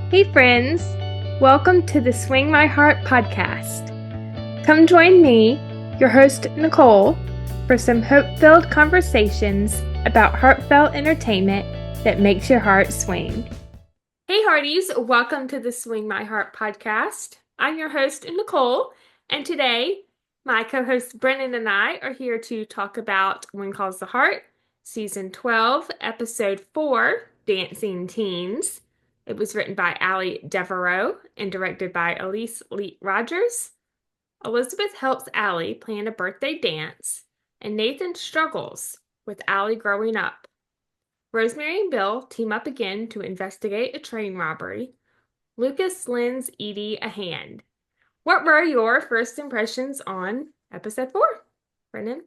Hey, friends! Welcome to the Swing My Heart podcast. Come join me, your host, Nicole, for some hope-filled conversations about heartfelt entertainment that makes your heart swing. Hey, Hearties! Welcome to the Swing My Heart podcast. I'm your host, Nicole, and today my co-hosts Brennan and I are here to talk about When Calls the Heart, Season 12, Episode 4, Dancing Teens. It was written by Ali Devereaux and directed by Elise Leet Rogers. Elizabeth helps Ali plan a birthday dance, and Nathan struggles with Ali growing up. Rosemary and Bill team up again to investigate a train robbery. Lucas lends Edie a hand. What were your first impressions on episode 4, Brennan?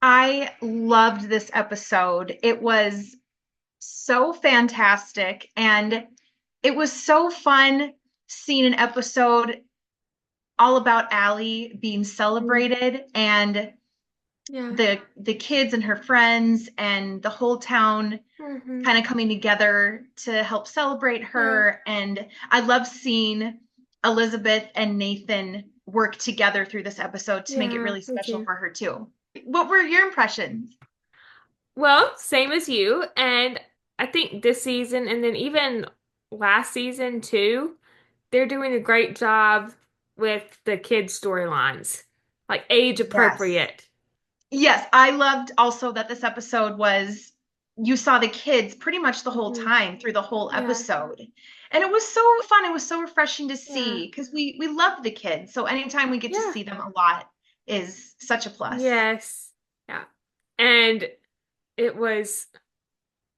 I loved this episode. It was so fantastic, and it was so fun seeing an episode all about Allie being celebrated and Yeah. the kids and her friends and the whole town kind of coming together to help celebrate her. And I love seeing Elizabeth and Nathan work together through this episode to make it really special for her too. What were your impressions? Well, same as you. And I think this season and then even last season too, they're doing a great job with the kids' storylines, like age Yes. appropriate. Yes, I loved also that this episode was you saw the kids pretty much the whole Hmm. time through the whole Yeah. episode. And it was so fun. It was so refreshing to Yeah. see because we love the kids. So anytime we get to Yeah. see them a lot is such a plus. Yes. Yeah. And it was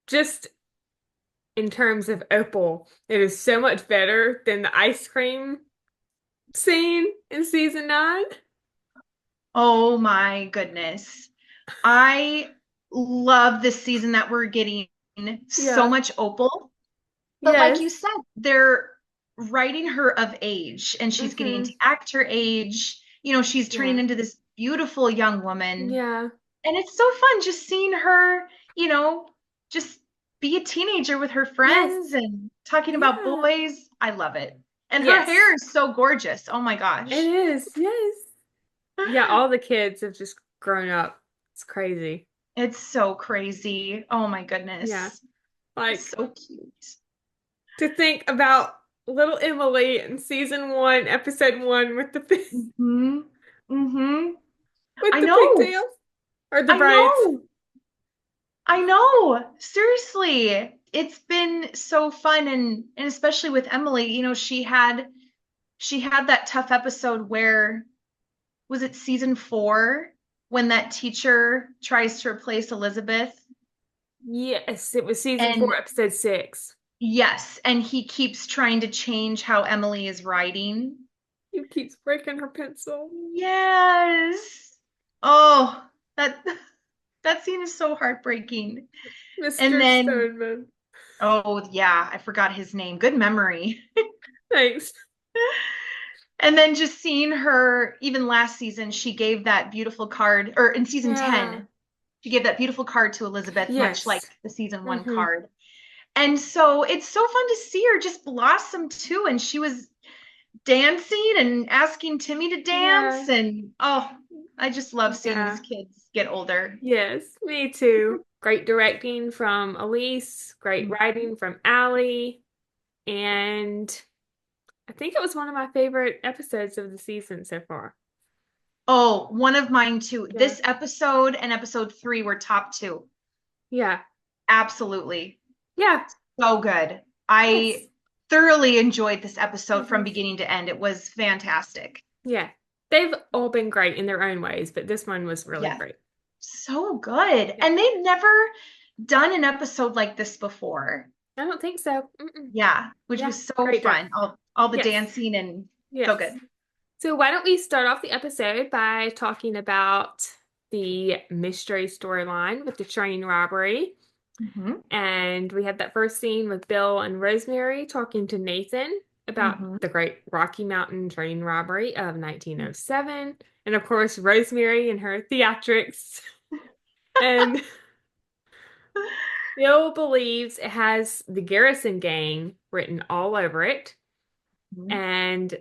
just in terms of Opal, it is so much better than the ice cream scene in season 9. Oh my goodness. I love this season that we're getting so Yeah. much Opal. But like you Yes. said, they're writing her of age and she's getting Mm-hmm. to act her age. She's turning Yeah. into this beautiful young woman. Yeah. And it's so fun just seeing her, just be a teenager with her Yes. friends and talking about Yeah. boys. I love it. And her Yes. hair is so gorgeous. Oh my It gosh. is. Yes. Yeah, all the kids have just grown up. It's crazy. It's so crazy. Oh my Yeah. goodness. It's Like so cute. to think about little Emily in season 1, episode 1 with the Hmm. Hmm. with I the know. pigtails or the I braids. know. I know. Seriously. It's been so fun and especially with Emily, she had that tough episode where was it season 4 when that teacher tries to replace Elizabeth? Yes, it was season And 4, episode 6. yes, and he keeps trying to change how Emily is writing. He keeps breaking her pencil. Yes. Oh, that that scene is so heartbreaking. And Mr. then, Stoneman. oh yeah, I forgot his name. Good memory. Thanks. And then just seeing her, even last season, she gave that beautiful card, or in season Yeah. 10, she gave that beautiful card to Elizabeth, much like Yes. the season 1 Mm-hmm. card. And so it's so fun to see her just blossom too. And she was dancing and asking Timmy to Yeah. dance. And oh, I just love seeing these Yeah. kids get older. Yes, me too. Great directing from Elise, great writing from Allie, and I think it was one of my favorite episodes of the season so far. Oh, one of mine too. Yeah. This episode and episode 3 were top 2. Yeah. Absolutely. Yeah. So good. Yes. I thoroughly enjoyed this episode from Hmm. beginning to end. It was fantastic. Yeah. They've all been great in their own ways, but this one was really Yes. great. So good. Yeah. And they've never done an episode like this before. I don't think so. Mm-mm. Yeah, which Yeah. was so Great job. fun. All the Yes. dancing and so Yes. good. So why don't we start off the episode by talking about the mystery storyline with the train robbery. Hmm. And we had that first scene with Bill and Rosemary talking to Nathan about Hmm. the Great Rocky Mountain train robbery of 1907. And of course, Rosemary and her theatrics. And Bill believes it has the Garrison gang written all over it, Mhm. and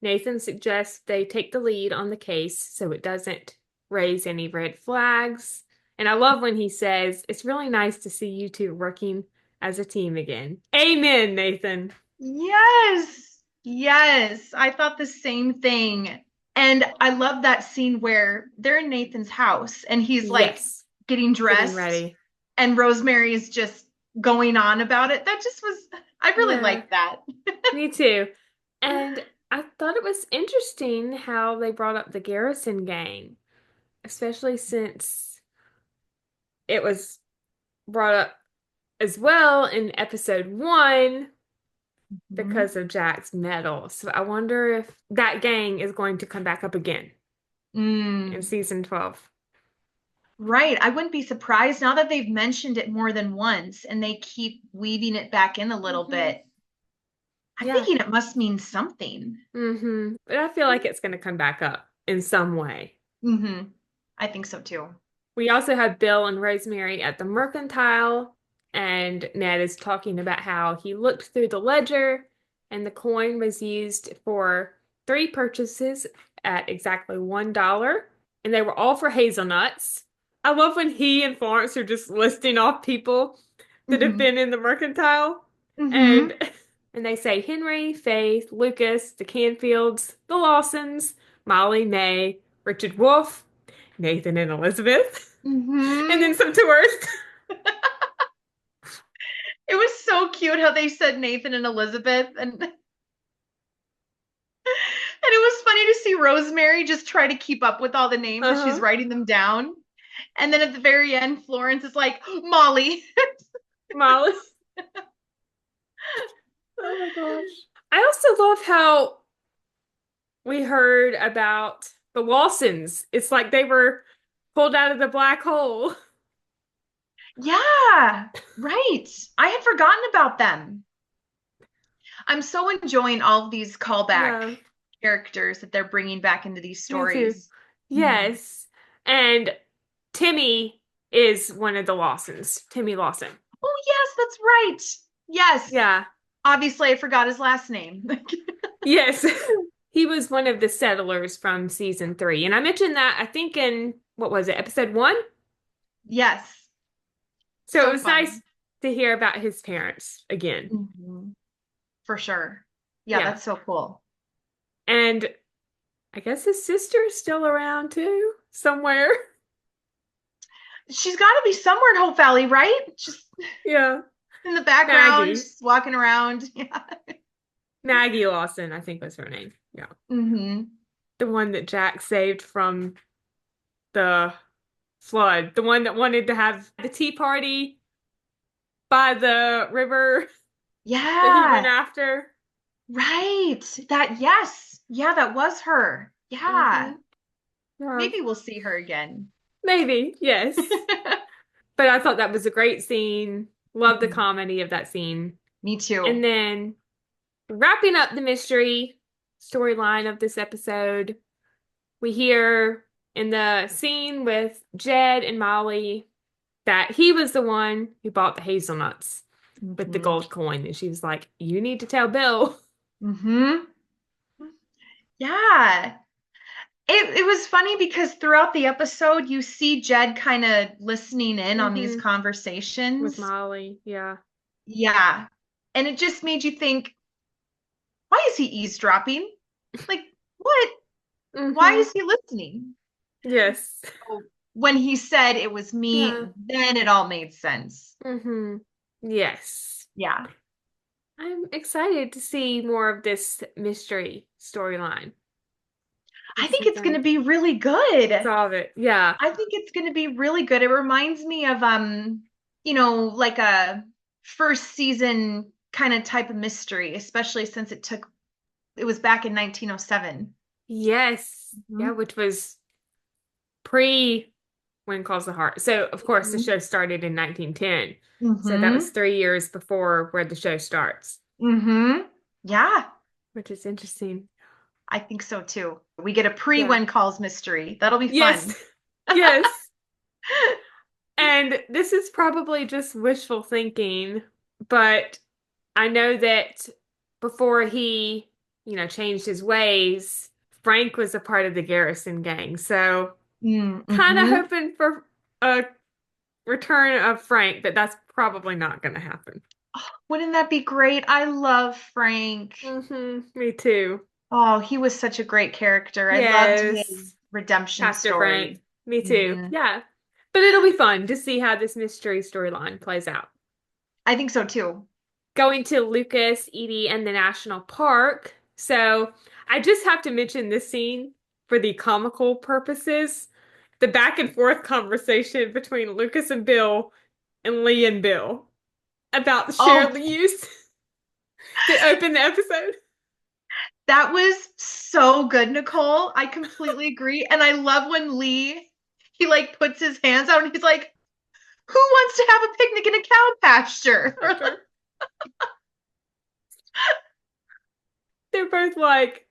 Nathan suggests they take the lead on the case so it doesn't raise any red flags. And I love when he says, "It's really nice to see you two working as a team again." Amen, Nathan. Yes. Yes. I thought the same thing. And I love that scene where they're in Nathan's house and he's like Yes, getting getting dressed ready. and Rosemary is just going on about it. That just was, I really Yeah, liked that. me too. And I thought it was interesting how they brought up the Garrison gang, especially since it was brought up as well in episode 1 Mhm. because of Jack's medal. So I wonder if that gang is going to come back up again in Mm, season 12. right. I wouldn't be surprised now that they've mentioned it more than once and they keep weaving it back in a little Hmm. bit. I'm Yeah. thinking it must mean something. But I feel like it's going to come back up in some way. Hmm. I think so too. We also have Bill and Rosemary at the mercantile, and Ned is talking about how he looked through the ledger and the coin was used for 3 purchases at exactly $1, and they were all for hazelnuts. I love when he and Florence are just listing off people that have Hmm. been in the mercantile, Hmm. and and they say Henry, Faith, Lucas, the Canfields, the Lawsons, Molly, May, Richard Wolfe, Nathan and Elizabeth, and then Hmm. some tourists. It was so cute how they said Nathan and Elizabeth, and it was funny to see Rosemary just try to keep up with all the names as she's Uh-huh. writing them down. And then at the very end, Florence is like, Molly. Molly. Oh my gosh. I also love how we heard about the Lawsons. It's like they were pulled out of the black hole. Yeah, right. I had forgotten about them. I'm so enjoying all of these callback Yeah, characters that they're bringing back into these me too. stories. Mhm. Yes. And Timmy is one of the Lawsons. Timmy Lawson. Oh, yes, that's right. Yes. Yeah. Obviously, I forgot his last name. Yes. He was one of the settlers from season 3. And I mentioned that, I think, in what was it, episode 1? Yes. So it So was nice fun. to hear about his parents again. Mhm. For sure. Yeah, Yeah. that's so cool. And I guess his sister is still around too, somewhere. She's got to be somewhere in Hope Valley, right? Just Yeah. in the background, Maggie. just walking around. Yeah. Maggie Lawson, I think was her name. Yeah. Hmm. The one that Jack saved from the flood. The one that wanted to have the tea party by the river that he went Yeah. after. Right. That, yes. Yeah, that was her. Hmm. Yeah. Yeah. Maybe we'll see her again. Maybe, yes. But I thought that was a great scene. Love the Mhm. comedy of that scene. Me And too. then wrapping up the mystery storyline of this episode, we hear in the scene with Jed and Molly that he was the one who bought the hazelnuts with the Hmm. gold coin. And she was like, "You need to tell Bill." Hmm. Yeah. It was funny because throughout the episode, you see Jed kind of listening in on these Hmm. With conversations. Molly. Yeah. Yeah. And it just made you think, why is he eavesdropping? Like, what? Why Hmm. is he listening? Yes. So when he said it was me, Yeah. then it all made sense. Hmm. Yes. Yeah. I'm excited to see more of this mystery storyline I this think it's going to season. be really good. Solve it. Yeah. I think it's going to be really good. It reminds me of like a first season kind of type of mystery, especially since it was back in 1907. Yes. Yeah, Mhm. which was pre When Calls the Heart. So, of course, the Mhm. show started in 1910. So that was Mhm. 3 years before where the show starts, Mhm. Yeah, which is interesting. I think so too. We get a pre Yeah. when calls mystery. That'll be Yes. fun. Yes. And this is probably just wishful thinking, but I know that before he, changed his ways, Frank was a part of the Garrison gang. So kind of Mm-hmm. hoping for a return of Frank, but that's probably not going to happen. Wouldn't that be great? I love Frank. Me too. Oh, he was such a great character. I loved his Yes. redemption Pastor Frank. story. Me too. Hmm. Yeah. But it'll be fun to see how this mystery storyline plays out. I think so too. Going to Lucas, Edie, and the national park. So I just have to mention this scene for the comical purposes. The back and forth conversation between Lucas and Bill and Lee and Bill about the Oh, shared use that opened the episode. that was so good, Nicole. I completely agree. And I love when Lee, he like puts his hands out and he's like, who wants to have a picnic in a cow pasture? They're both like,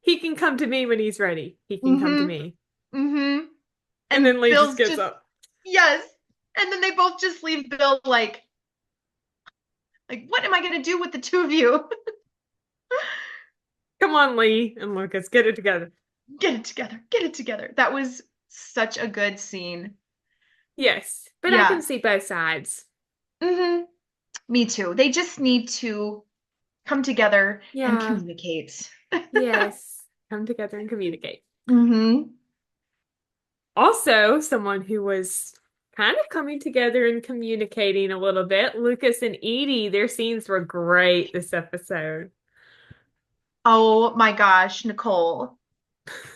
he can come to me when he's ready. He can come to Mm-hmm. me. Mm-hmm. And And then Lee just Bill's gets just, up. yes. And then they both just leave Bill like, what am I gonna do with the two of you? Come on, Lee and Lucas, get it together. Get it together. Get it together. That was such a good scene. Yes, but I can Yeah. see both sides. Mm-hmm. Me too. They just need to come together and Yeah, communicate. yes. Come together and communicate. Mm-hmm. Also, someone who was kind of coming together and communicating a little bit, Lucas and Edie, their scenes were great this episode. Oh my gosh, Nicole.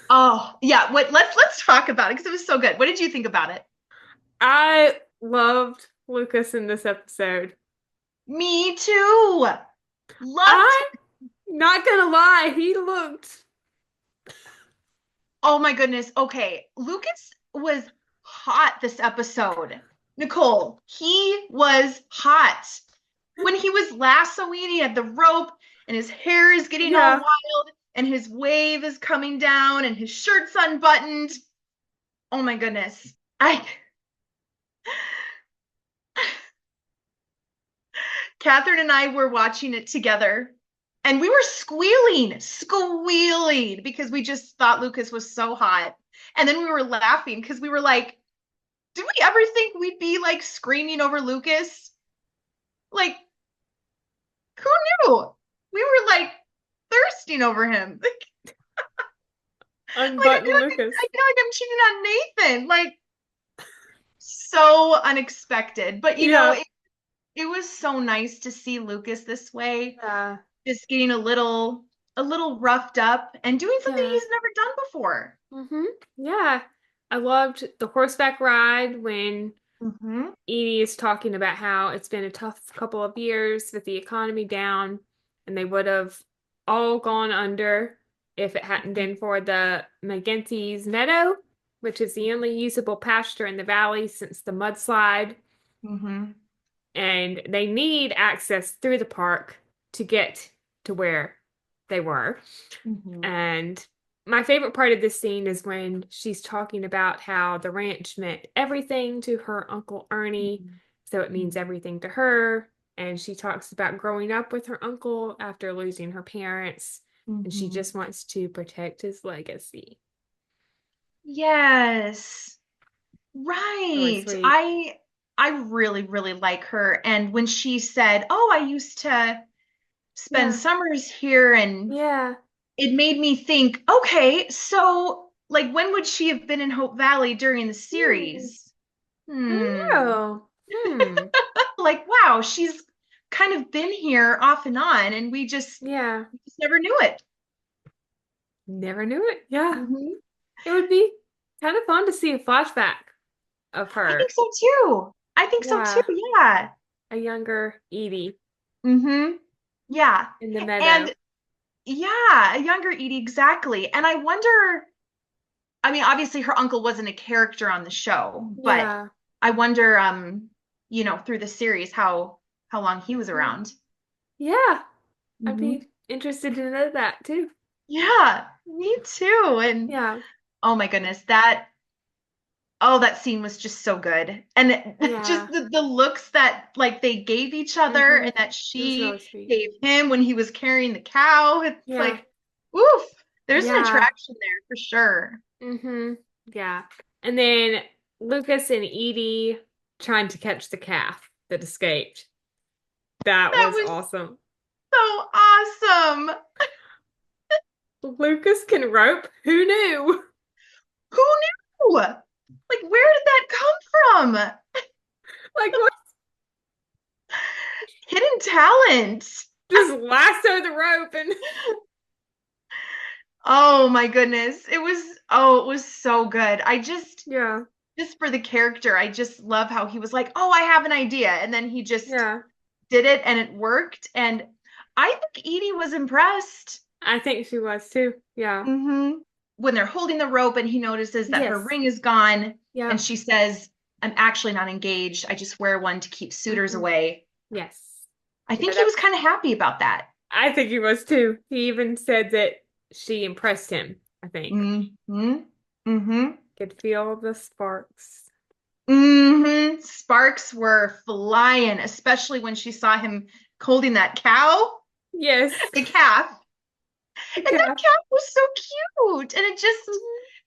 Oh, yeah. What let's talk about it because it was so good. What did you think about it? I loved Lucas in this episode. Me too. Loved. I'm not gonna lie, he looked, Oh my goodness. Okay. Lucas was hot this episode. Nicole, he was hot. When he was lassoing, he had the rope and his hair is getting all yeah. wild and his wave is coming down and his shirt's unbuttoned. Oh my goodness. I Catherine and I were watching it together and we were squealing because we just thought Lucas was so hot. And then we were laughing because we were like, did we ever think we'd be like screaming over Lucas? Like, who knew? We were like thirsting over him. Like Unbuttoned Lucas. I feel like I'm cheating on Nathan. Like so unexpected. But Yeah. it was so nice to see Lucas this way, Yeah. just getting a little roughed up and doing something Yeah. he's never done before. Yeah. I loved the horseback ride when Mm-hmm. Edie is talking about how it's been a tough couple of years with the economy down, and they would have all gone under if it hadn't been for the McGinty's Meadow, which is the only usable pasture in the valley since the mudslide. Mm-hmm. And they need access through the park to get to where they were. Mm-hmm. And my favorite part of this scene is when she's talking about how the ranch meant everything to her Uncle Ernie, so it means everything to her. And she talks about growing up with her uncle after losing her parents, and she Mm-hmm. just wants to protect his legacy. Yes. Really Right. sweet. I really, really like her. And when she said, "Oh, I used to spend Yeah. summers here," and Yeah. it made me think, okay, so like when would she have been in Hope Valley during the Hmm. series? I Hmm. know. Hmm. Like, wow, she's kind of been here off and on, and Yeah. we just never knew it. Never knew it. Yeah. Hmm. It would be kind of fun to see a flashback of I think her. so too. I think so too. Yeah. Yeah. A younger Edie Hmm. Yeah. in the meadow. And yeah, a younger Edie, exactly. And I wonder, I mean, obviously her uncle wasn't a character on the show, but Yeah. I wonder, through the series how long he was around. Yeah. I'd Hmm. be interested to know that too. Yeah, me too. And Yeah. oh my goodness, that Oh, that scene was just so good. And just Yeah. the looks that like they gave each other Mm-hmm. and that It was really she sweet. gave him when he was carrying the cow. It's Yeah. like, oof, there's an Yeah. attraction there for sure. Mm-hmm. Yeah. And then Lucas and Edie trying to catch the calf that escaped. That That was was awesome. so awesome. Lucas can rope. Who knew? Who knew? Like, where did that come from? Like what? Hidden talent. Just lasso the rope and Oh my goodness. It was so good. yeah. Just for the character, I just love how he was like, "Oh, I have an idea." And then he just Yeah. did it and it worked. And I think Edie was impressed. I think she was too. Yeah. When they're holding the rope and he notices that her Yes. ring is gone Yeah. and she says, "I'm actually not engaged. I just wear one to keep suitors Hmm. away." Yes. I Yeah, think he was kind of happy about that. I think he was too. He even said that she impressed him, I think. Mm-hmm. Mm-hmm. Could feel the sparks. Mm-hmm. Sparks were flying, especially when she saw him holding that cow, Yes. the calf. The And that calf. calf was so cute. And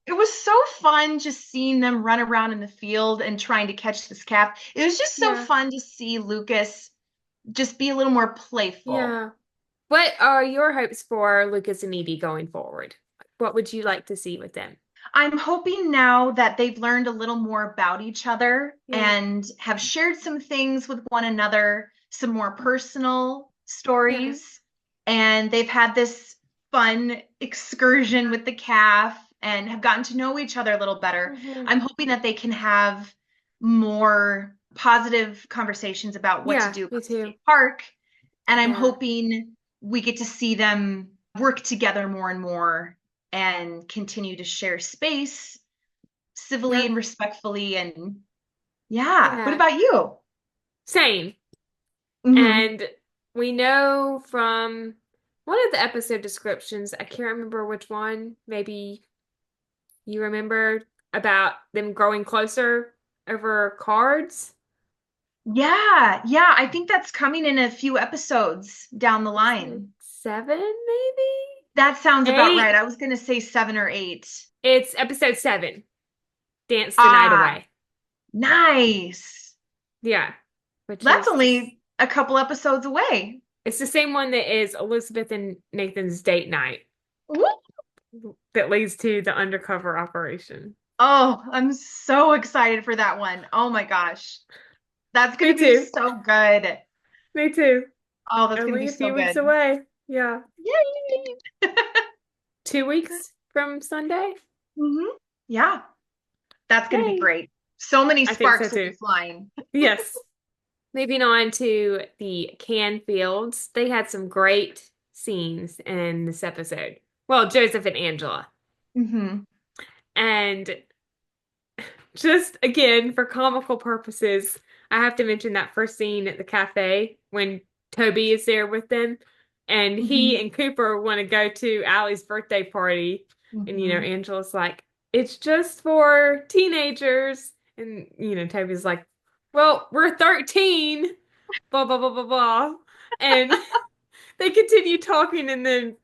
it was so fun just seeing them run around in the field and trying to catch this calf. It was just so Yeah. fun to see Lucas just be a little more playful. Yeah. What are your hopes for Lucas and Edie going forward? What would you like to see with them? I'm hoping now that they've learned a little more about each other Yeah. and have shared some things with one another, some more personal Yeah. stories, and they've had this fun excursion with the calf and have gotten to know each other a little better. Hmm. I'm hoping that they can have more positive conversations about what to Yeah, do me about the too. state park. And I'm Yeah. hoping we get to see them work together more and more and continue to share space civilly Yep. and respectfully. And yeah, what Yeah. about you? Same. Hmm. And we know from one of the episode descriptions, I can't remember which one, maybe you remember about them growing closer over cards. Yeah, yeah, I think that's coming in a few episodes down the Episode line. 7, maybe? That sounds about right. 8? I was going to say 7 or 8. It's episode 7, Dance the Night Ah, Away. nice. Yeah, which That's is this, only a couple episodes away. it's the same one that is Elizabeth and Nathan's date night Woo. that leads to the undercover operation. Oh, I'm so excited for that one. Oh my gosh. That's going Me to be too. so good. Me too. Oh, that's going to be Only a so few weeks good. away. Yeah. Yay. 2 weeks from Sunday? Hmm. Yeah, that's going to be Yay. great. So many I think so sparks will be too. flying. Yes. Moving on to the Canfields. They had some great scenes in this episode. Well, Joseph and Angela. Hmm. And just again, for comical purposes, I have to mention that first scene at the cafe when Toby is there with them. And he Hmm. and Cooper want to go to Allie's birthday party. And, Hmm. Angela's like, it's just for teenagers. And, Toby's like, well, we're 13, blah, blah, blah, blah, blah. And they continue talking. And then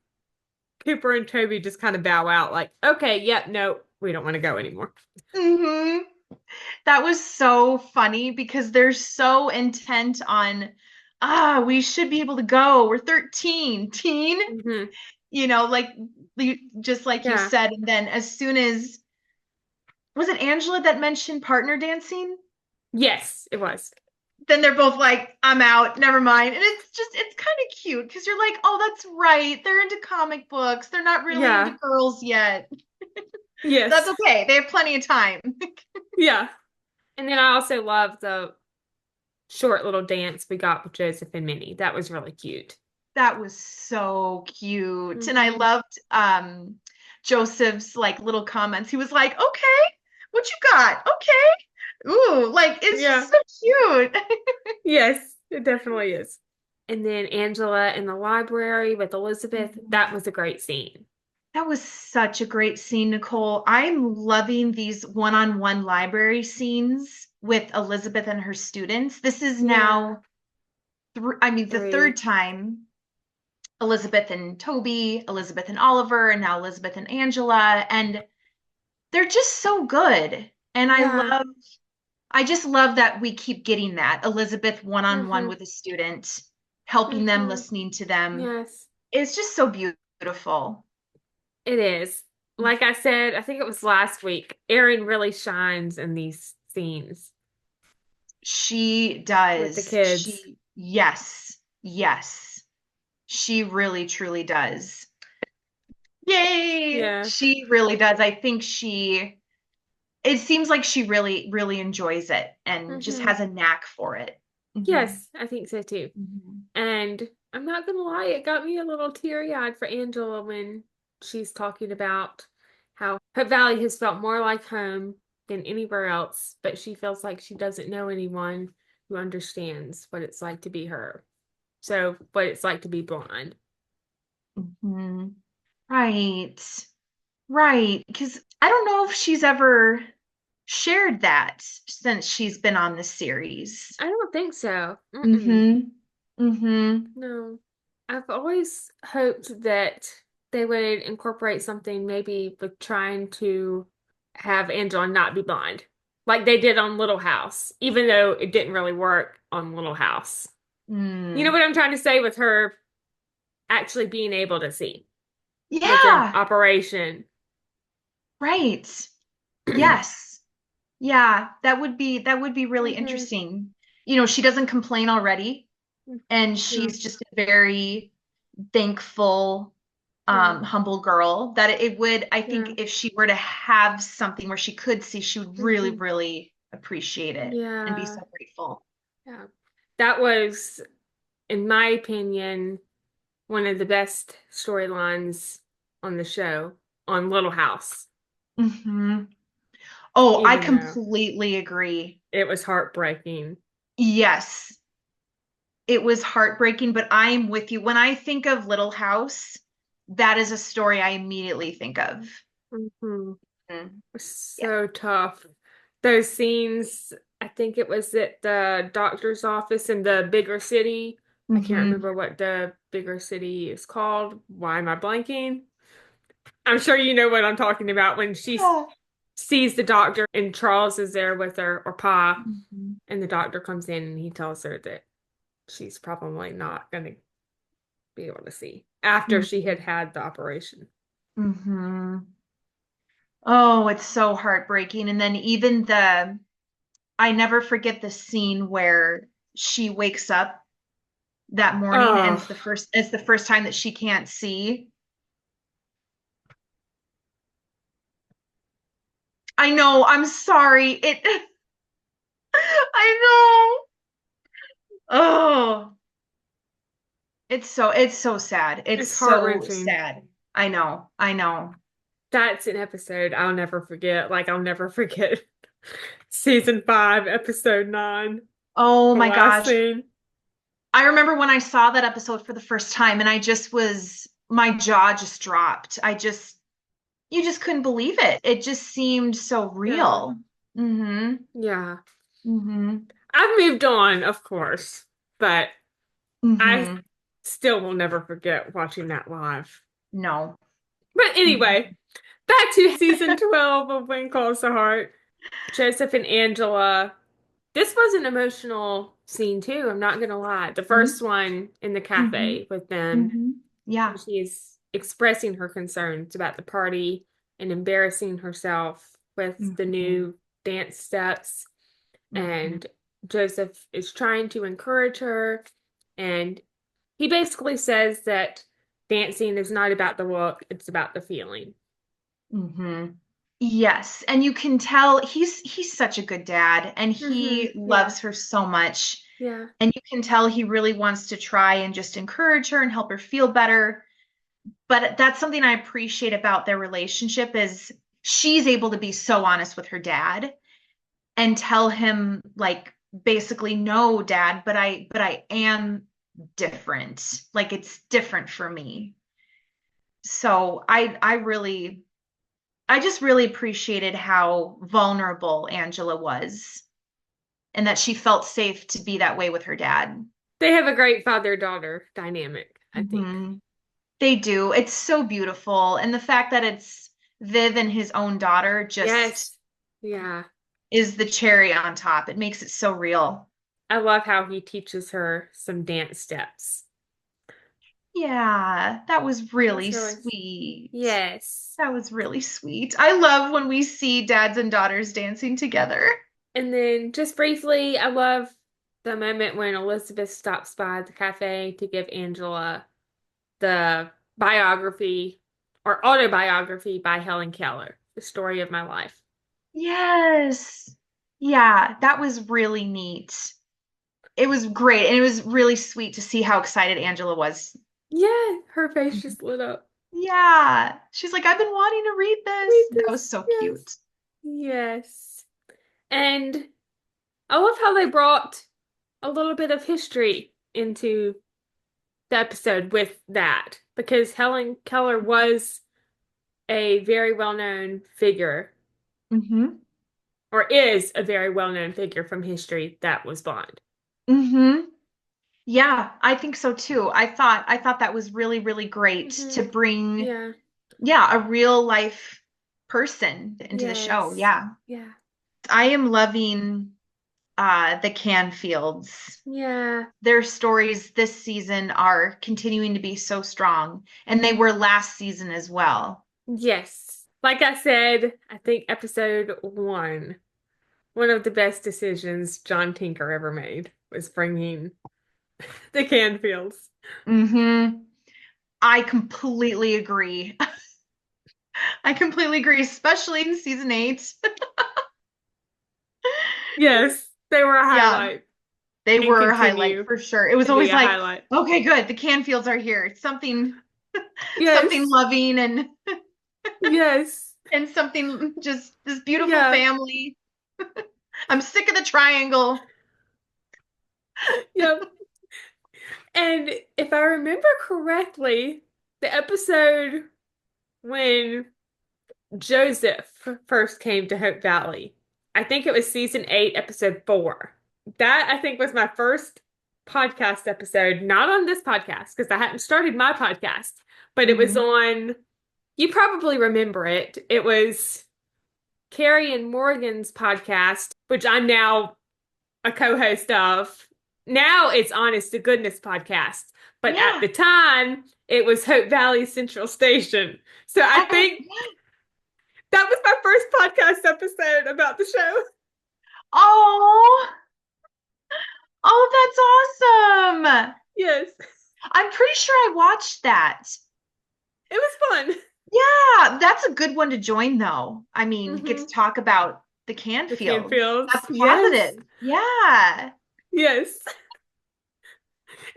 Cooper and Toby just kind of bow out, like, okay, yeah, no, we don't want to go anymore. Hmm. That was so funny because they're so intent on, we should be able to go. We're 13, teen, Hmm. like just like you Yeah. said. And then as soon as, was it Angela that mentioned partner dancing? Yes, it was. Then they're both like, I'm out, never mind. And it's kind of cute because you're like, oh, that's right. They're into comic books. They're not really into Yeah. girls yet. That's Yes. okay. They have plenty of time. Yeah. And then I also love the short little dance we got with Joseph and Minnie. That was really cute. That was so cute. And I Hmm. loved Joseph's like little comments. He was like, okay, what you got? Okay. Ooh, like it's Yeah. just so cute. Yes, it definitely is. And then Angela in the library with Elizabeth, that was a great scene. That was such a great scene, Nicole. I'm loving these one-on-one library scenes with Elizabeth and her students. This is now, the Three. third time Elizabeth and Toby, Elizabeth and Oliver, and now Elizabeth and Angela, and they're just so good. And Yeah. I just love that we keep getting that Elizabeth one-on-one Mm-hmm. with a student, helping them, Mm-hmm. listening to them. Yes. It's just so beautiful. It is. Like I said, I think it was last week, Erin really shines in these scenes She with the does. kids. Yes, yes. She really, truly does. Yay! Yeah. She really does. It seems like she really, really enjoys it and just Mm-hmm. has a knack for it. Mhm. Yes, I think so too. Mhm. And I'm not gonna lie, it got me a little teary-eyed for Angela when she's talking about how Hope Valley has felt more like home than anywhere else, but she feels like she doesn't know anyone who understands what it's like to be her. So, what it's like to be blind. Mhm. Right. Right. Because I don't know if she's ever shared that since she's been on the series. I don't think so. Mm-mm. Mm-hmm. Mm-hmm. No. I've always hoped that they would incorporate something maybe with trying to have Angela not be blind, like they did on Little House, even though it didn't really work on Little House. You know Mm. what I'm trying to say with her actually being able to see with an Yeah. operation. Right. Yes. Yeah, that would be really Hmm. interesting. She doesn't complain already, and Yeah. she's just a very thankful, Yeah. humble girl that it would, I think Yeah. if she were to have something where she could see, she would really, Hmm. really appreciate it and be Yeah. so grateful. Yeah. That was, in my opinion, one of the best storylines on the show on Little House, Hmm. Oh, I even though completely agree. it was heartbreaking. Yes, it was heartbreaking, but I'm with you. When I think of Little House, that is a story I immediately think of. Mhm. Mm. Yeah. So tough. Those scenes, I think it was at the doctor's office in the bigger city. I can't Hmm. remember what the bigger city is called. Why am I blanking? I'm sure you know what I'm talking about when she Yeah. sees the doctor and Charles is there with her or Pa, Hmm. and the doctor comes in and he tells her that she's probably not going to be able to see after she had had the operation. Hmm. Oh, it's so heartbreaking. And then I never forget the scene where she wakes up that morning and Oh, it's the first time that she can't see. I know, I'm sorry. I know. Oh, it's so sad. It's it's so heart-wrenching. sad. I know. I know. That's an episode I'll never forget. Like, I'll never forget season 5, episode 9, Oh the my last gosh. scene. I remember when I saw that episode for the first time and my jaw just dropped. You just couldn't believe it. It just seemed so Yeah, real. Mm-hmm. yeah. Mm-hmm. I've moved on, of course, but I Mm-hmm. still will never forget watching that live. No. But anyway, Mhm. back to season 12 of When Calls the Heart. Joseph and Angela. This was an emotional scene too, I'm not gonna lie. The first one in the Mm-hmm. cafe with them, Mm-hmm. when Yeah. she is expressing her concerns about the party and embarrassing herself with the Mm-hmm. new dance steps. Mm-hmm. And Joseph is trying to encourage her. And he basically says that dancing is not about the look, it's about the feeling. Mm-hmm. Yes, and you can tell he's such a good dad and Hmm. he Yeah. loves her so much. Yeah. And you can tell he really wants to try and just encourage her and help her feel better. But that's something I appreciate about their relationship is she's able to be so honest with her dad and tell him like basically no dad, but I am different. Like it's different for me. So I just really appreciated how vulnerable Angela was and that she felt safe to be that way with her dad. They have a great father-daughter dynamic, I think. Hmm. They do. It's so beautiful. And the fact that it's Viv and his own daughter just Yes. Yeah. is the cherry on top. It makes it so real. I love how he teaches her some dance steps. Yeah, that was really That's really, sweet. yes. That was really sweet. I love when we see dads and daughters dancing together. And then just briefly, I love the moment when Elizabeth stops by the cafe to give Angela the biography or autobiography by Helen Keller, The Story of My Life. Yes. Yeah, that was really neat. It was great. And it was really sweet to see how excited Angela was. Yeah, her face just lit up. Yeah. She's like, I've been wanting to read this. Read That was this. so Yes. cute. Yes. And I love how they brought a little bit of history into the episode with that because Helen Keller was a very well-known figure Mm-hmm. or is a very well-known figure from history that was blind. Mm-hmm. Yeah, I think so too. I thought that was really, really great Hmm. to bring, Yeah. yeah, a real life person into the show. Yes. Yeah. Yeah. I am loving the Canfields. Yeah. Their stories this season are continuing to be so strong, and they were last season as well. Yes. Like I said, I think episode one of the best decisions John Tinker ever made was bringing the Canfields. Mm-hmm. I completely agree. I completely agree, especially in season 8. Yes, they were a Yeah, highlight they and were a highlight continue for sure. It was to be always a like, highlight. okay, good, the Canfields are here. It's something something Yes. loving Yes. and something just this beautiful Yeah. family. I'm sick of the triangle. Yep. And if I remember correctly, the episode when Joseph first came to Hope Valley, I think it was season 8, episode 4. That I think was my first podcast episode, not on this podcast because I hadn't started my podcast, but it was Mhm. on, you probably remember it. It was Carrie and Morgan's podcast, which I'm now a co-host of. Now it's Honest to Goodness podcast, but at Yeah. the time it was Hope Valley Central Station. So I think that was my first podcast episode about the show. Oh, oh, that's awesome. Yes, I'm pretty sure I watched that. it was fun. Yeah, that's a good one to join though. I mean, get to Hmm. talk about the The Canfields. Canfields. That's Yes, positive. Yeah. yes.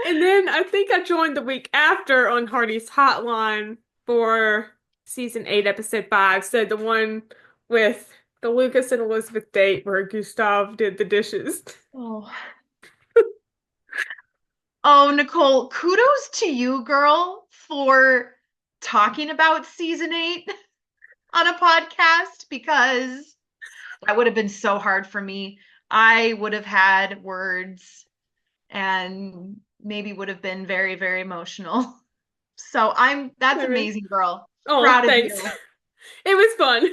And then I think I joined the week after on Hardy's Hotline for season 8, episode 5. So the one with the Lucas and Elizabeth date where Gustav did the dishes. Oh. Oh, Nicole, kudos to you, girl, for talking about season 8 on a podcast because that would have been so hard for me. I would have had words and maybe would have been very, very emotional. So that's Maybe. amazing, girl. Oh, Proud of thanks. you. It was fun.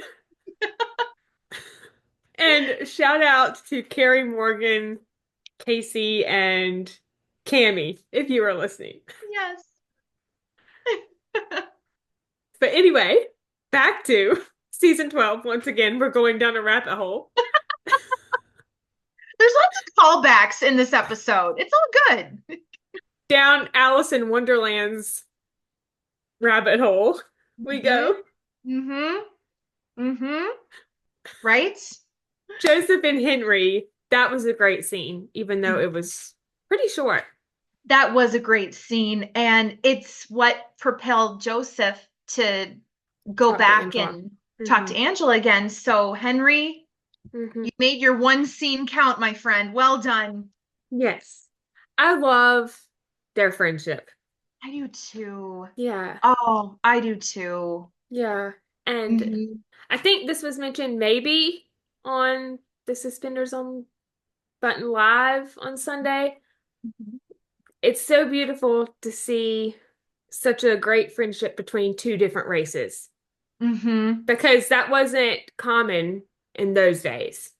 And shout out to Carrie Morgan, Casey, and Cammy, if you were listening. Yes. But anyway, back to season 12. Once again, we're going down a rabbit hole. There's lots of callbacks in this episode. It's all good. Down Alice in Wonderland's rabbit hole we go. Mm-hmm. Mm-hmm. Right? Joseph and Henry, that was a great scene, even though it was pretty short. That was a great scene. And it's what propelled Joseph to go Talk to back Angela. and talk to Angela again. So, Henry, Mm-hmm. you made your one scene count, my friend. Well done. Yes. I love their friendship. I do too. Yeah. Oh, I do too. Yeah. And Hmm. I think this was mentioned maybe on the Suspenders on Button Live on Sunday. It's so beautiful to see such a great friendship between two different races Hmm. because that wasn't common in those days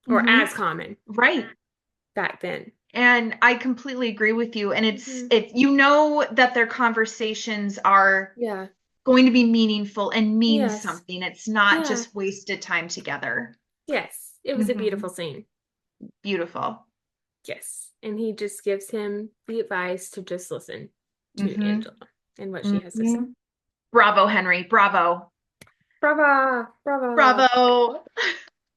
or Hmm. as common Right. back then. And I completely agree with you. And Hmm. you know that their conversations are Yeah. going to be meaningful and mean Yes. something. It's not Yeah. just wasted time together. Yes. It was a Hmm. beautiful scene. Beautiful. Yes. And he just gives him the advice to just listen to Hmm. Angela and what she has to say. Hmm. Bravo, Henry. Bravo. Brava! Brava! Bravo.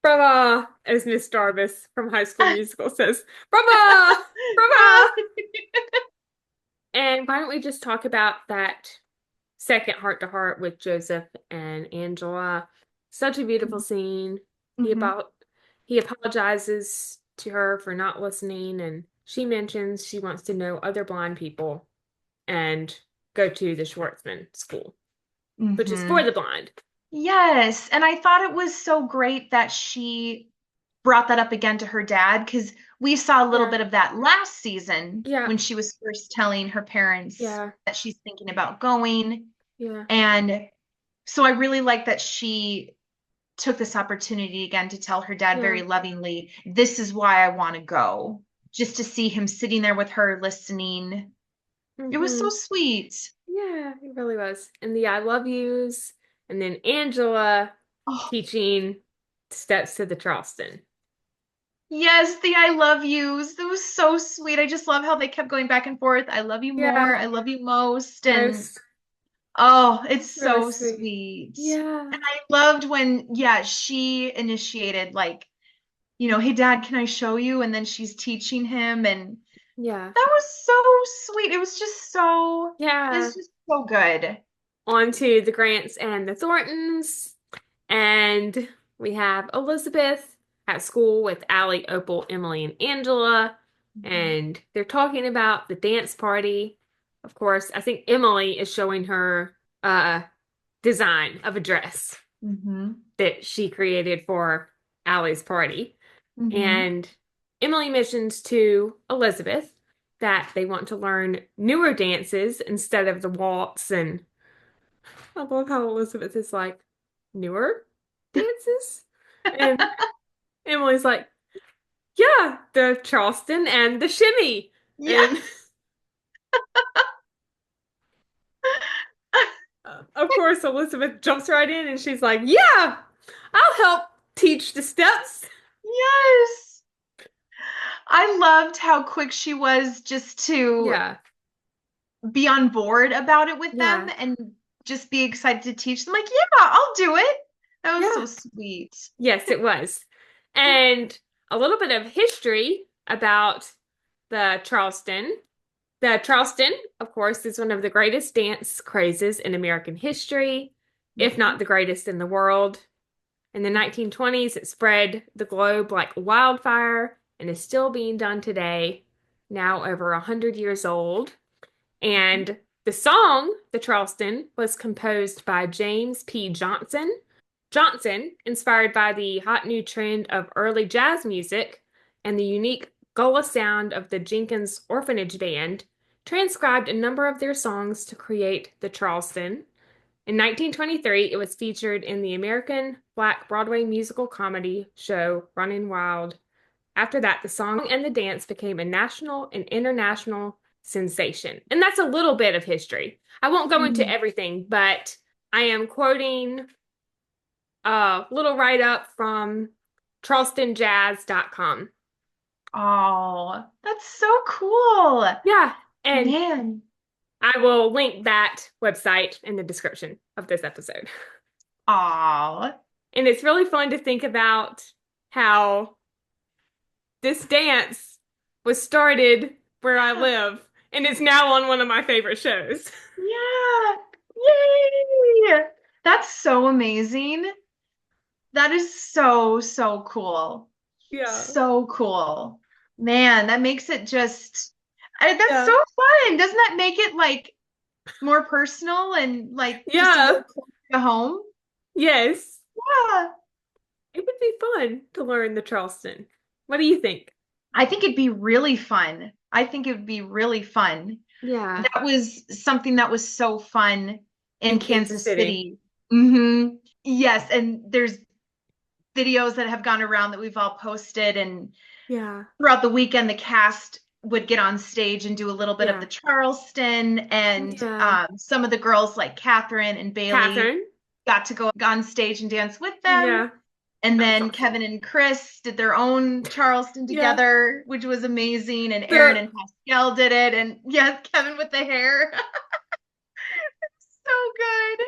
Brava! As Miss Jarvis from High School Musical says, Brava! Brava! And why don't we just talk about that second heart to heart with Joseph and Angela? Such a beautiful scene. He Hmm. about he apologizes to her for not listening, and she mentions she wants to know other blind people and go to the Schwartzman School, which is Hmm. for the blind. Yes. And I thought it was so great that she brought that up again to her dad because we saw a little Yeah, bit of that last season yeah, when she was first telling her parents yeah, that she's thinking about going. yeah, And so I really like that she took this opportunity again to tell her dad yeah. very lovingly, this is why I want to go. Just to see him sitting there with her listening. It was so Hmm. sweet. Yeah, it really was. And the I love yous, and then Angela Oh, teaching steps to the Charleston. yes, the I love yous. It was so sweet. I just love how they kept going back and forth. I love you Yeah, more. I love you most. And most oh, it's really so sweet. sweet. Yeah, And I loved when, yeah, she initiated, like, hey, Dad, can I show you? And then she's teaching him. And yeah, that was so sweet. yeah. It's just so good. On to the Grants and the Thorntons. And we have Elizabeth at school with Allie, Opal, Emily, and Angela. And they're talking about the dance party. Of course, I think Emily is showing her design of a dress Mm-hmm. that she created for Allie's party. Mm-hmm. And Emily mentions to Elizabeth that they want to learn newer dances instead of the waltz. And I love how Elizabeth is like, newer dances? And Emily's like, yeah, the Charleston and the shimmy. Yeah. And of course, Elizabeth jumps right in and she's like, yeah, I'll help teach the steps. Yes. I loved how quick she was just to Yeah, be on board about it with them yeah, and just be excited to teach them. Like, yeah, I'll do it. That was yeah. so sweet. Yes, it was. And a little bit of history about the Charleston. The Charleston, of course, is one of the greatest dance crazes in American history, if not the greatest in the world. In the 1920s, it spread the globe like wildfire and is still being done today, now over 100 years old. And the song, The Charleston, was composed by James P. Johnson. Johnson, inspired by the hot new trend of early jazz music and the unique gullah sound of the Jenkins Orphanage Band, transcribed a number of their songs to create The Charleston. In 1923, it was featured in the American Black Broadway musical comedy show Running Wild. After that, the song and the dance became a national and international sensation. And that's a little bit of history. I won't go into everything, but I am quoting a little write up from charlestonjazz.com. Oh, that's so cool. Yeah, and Man. I will link that website in the description of this episode. Oh, And it's really fun to think about how this dance was started where I live, and it's now on one of my favorite shows. yeah. Yay. That's so amazing. That is so, so cool. Yeah. So cool. Man, that makes it just, That's Yeah. so fun. Doesn't that make it like more personal and like just a Yeah. little closer to home? Yes. Yeah. It would be fun to learn the Charleston. What do you think? I think it'd be really fun. I think it would be really fun. Yeah. That was something that was so fun in In Kansas Kansas City. City. Yes, and there's videos that have gone around that we've all posted, and Yeah. throughout the weekend, the cast would get on stage and do a little bit of the Yeah. Charleston, and Yeah. some of the girls like Catherine and Bailey Catherine. got to go on stage and dance with them. Yeah. And That was then awesome. Kevin and Chris did their own Charleston Yeah. together, which was amazing. And Aaron The and Pascal did it. And yeah, Kevin with the hair. So good.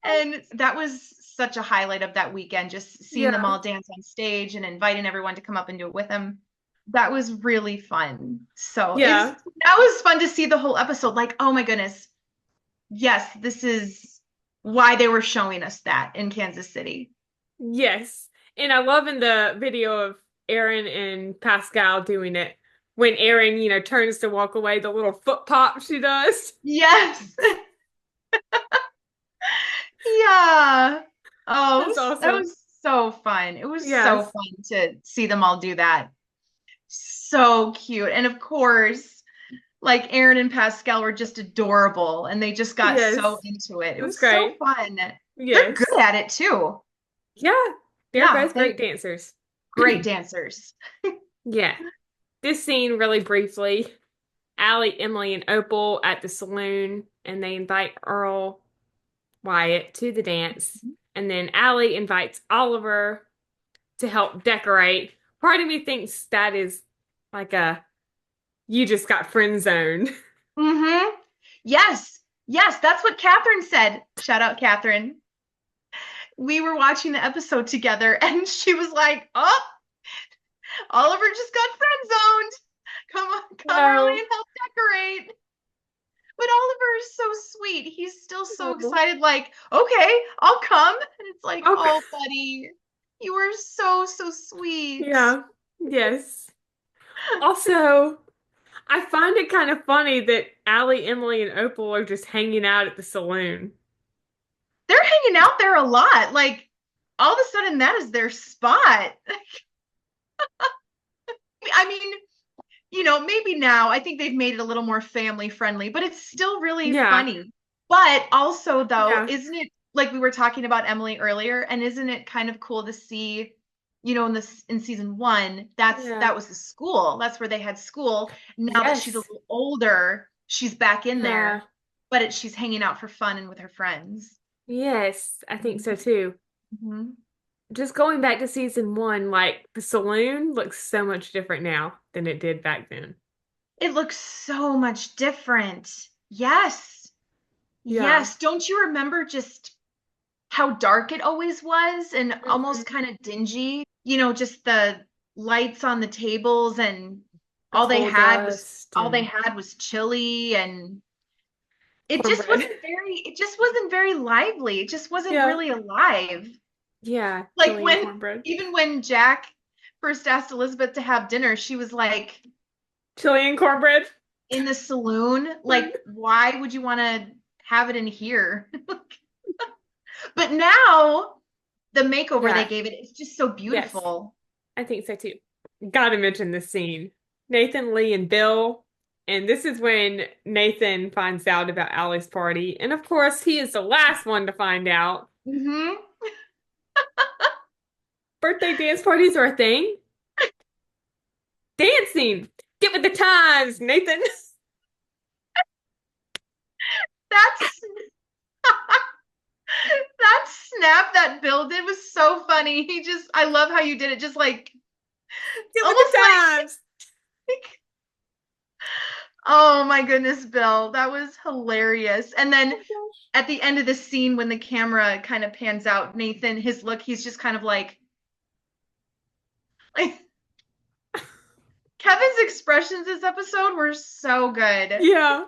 And that was such a highlight of that weekend, just seeing them yeah. all dance on stage and inviting everyone to come up and do it with them. That was really fun. So Yeah. that was fun to see the whole episode. Like, oh my goodness. Yes, this is why they were showing us that in Kansas City. Yes. And I love in the video of Aaron and Pascal doing it. When Aaron, turns to walk away, the little foot pop she does. Yes. Yeah. Oh, That's that awesome. was so fun. It was so Yes. fun to see them all do that. So cute. And of course, like Aaron and Pascal were just adorable and they just got so Yes. into it. It That's was so great. fun. They're good Yes. at it too. Yeah. They're Yeah, both they're great dancers. great dancers. Yeah. This scene, really briefly, Allie, Emily, and Opal at the saloon, and they invite Earl Wyatt to the dance. And then Allie invites Oliver to help decorate. Part of me thinks that is like you just got friend zoned. Mm-hmm. Yes. Yes, that's what Catherine said. Shout out, Catherine. We were watching the episode together and she was like, oh, Oliver just got friend zoned. Come early No. and help decorate. But Oliver is so sweet. He's still so Oh. excited, like, okay, I'll come. And it's like, Okay. oh, buddy, you were so sweet. Yeah. Yes. Also, I find it kind of funny that Allie, Emily, and Opal are just hanging out at the saloon. They're hanging out there a lot. Like, all of a sudden, that is their spot. I mean, maybe now I think they've made it a little more family friendly, but it's still really Yeah. funny. But also, though, Yeah. isn't it like we were talking about Emily earlier? And isn't it kind of cool to see, in season one, Yeah. that was the school. That's where they had school. Now that she's a Yes. little older, she's back in Yeah. there, but she's hanging out for fun and with her friends. Yes. I think so too. Mhm. Just going back to season one, like the saloon looks so much different now than it did back then. It looks so much different. Yes. Yeah. Yes. Don't you remember just how dark it always was and almost Mhm. kind of dingy? Just the lights on the tables and The coal dust all they and had was chili and cornbread. it just wasn't very lively. It just wasn't Yeah. really alive. Yeah. Like Chili and cornbread. even when Jack first asked Elizabeth to have dinner, she was like Chili and cornbread. in the saloon, like why would you want to have it in here? But now the makeover they Yeah. gave it is just so Yes. beautiful. I think so too. Gotta mention this scene. Nathan, Lee, and Bill. And this is when Nathan finds out about Allie's party. And of course, he is the last one to find out. Hmm. Birthday dance parties are a thing. Dancing! Get with the times, Nathan. That's that snap that Bill did was so funny. I love how you did it, just like Get with almost the times. like, oh my goodness, Bill, that was hilarious. And then Oh at the end of the scene, when the camera kind of pans out, Nathan, his look, he's just kind of like Kevin's expressions this episode were so good. yeah.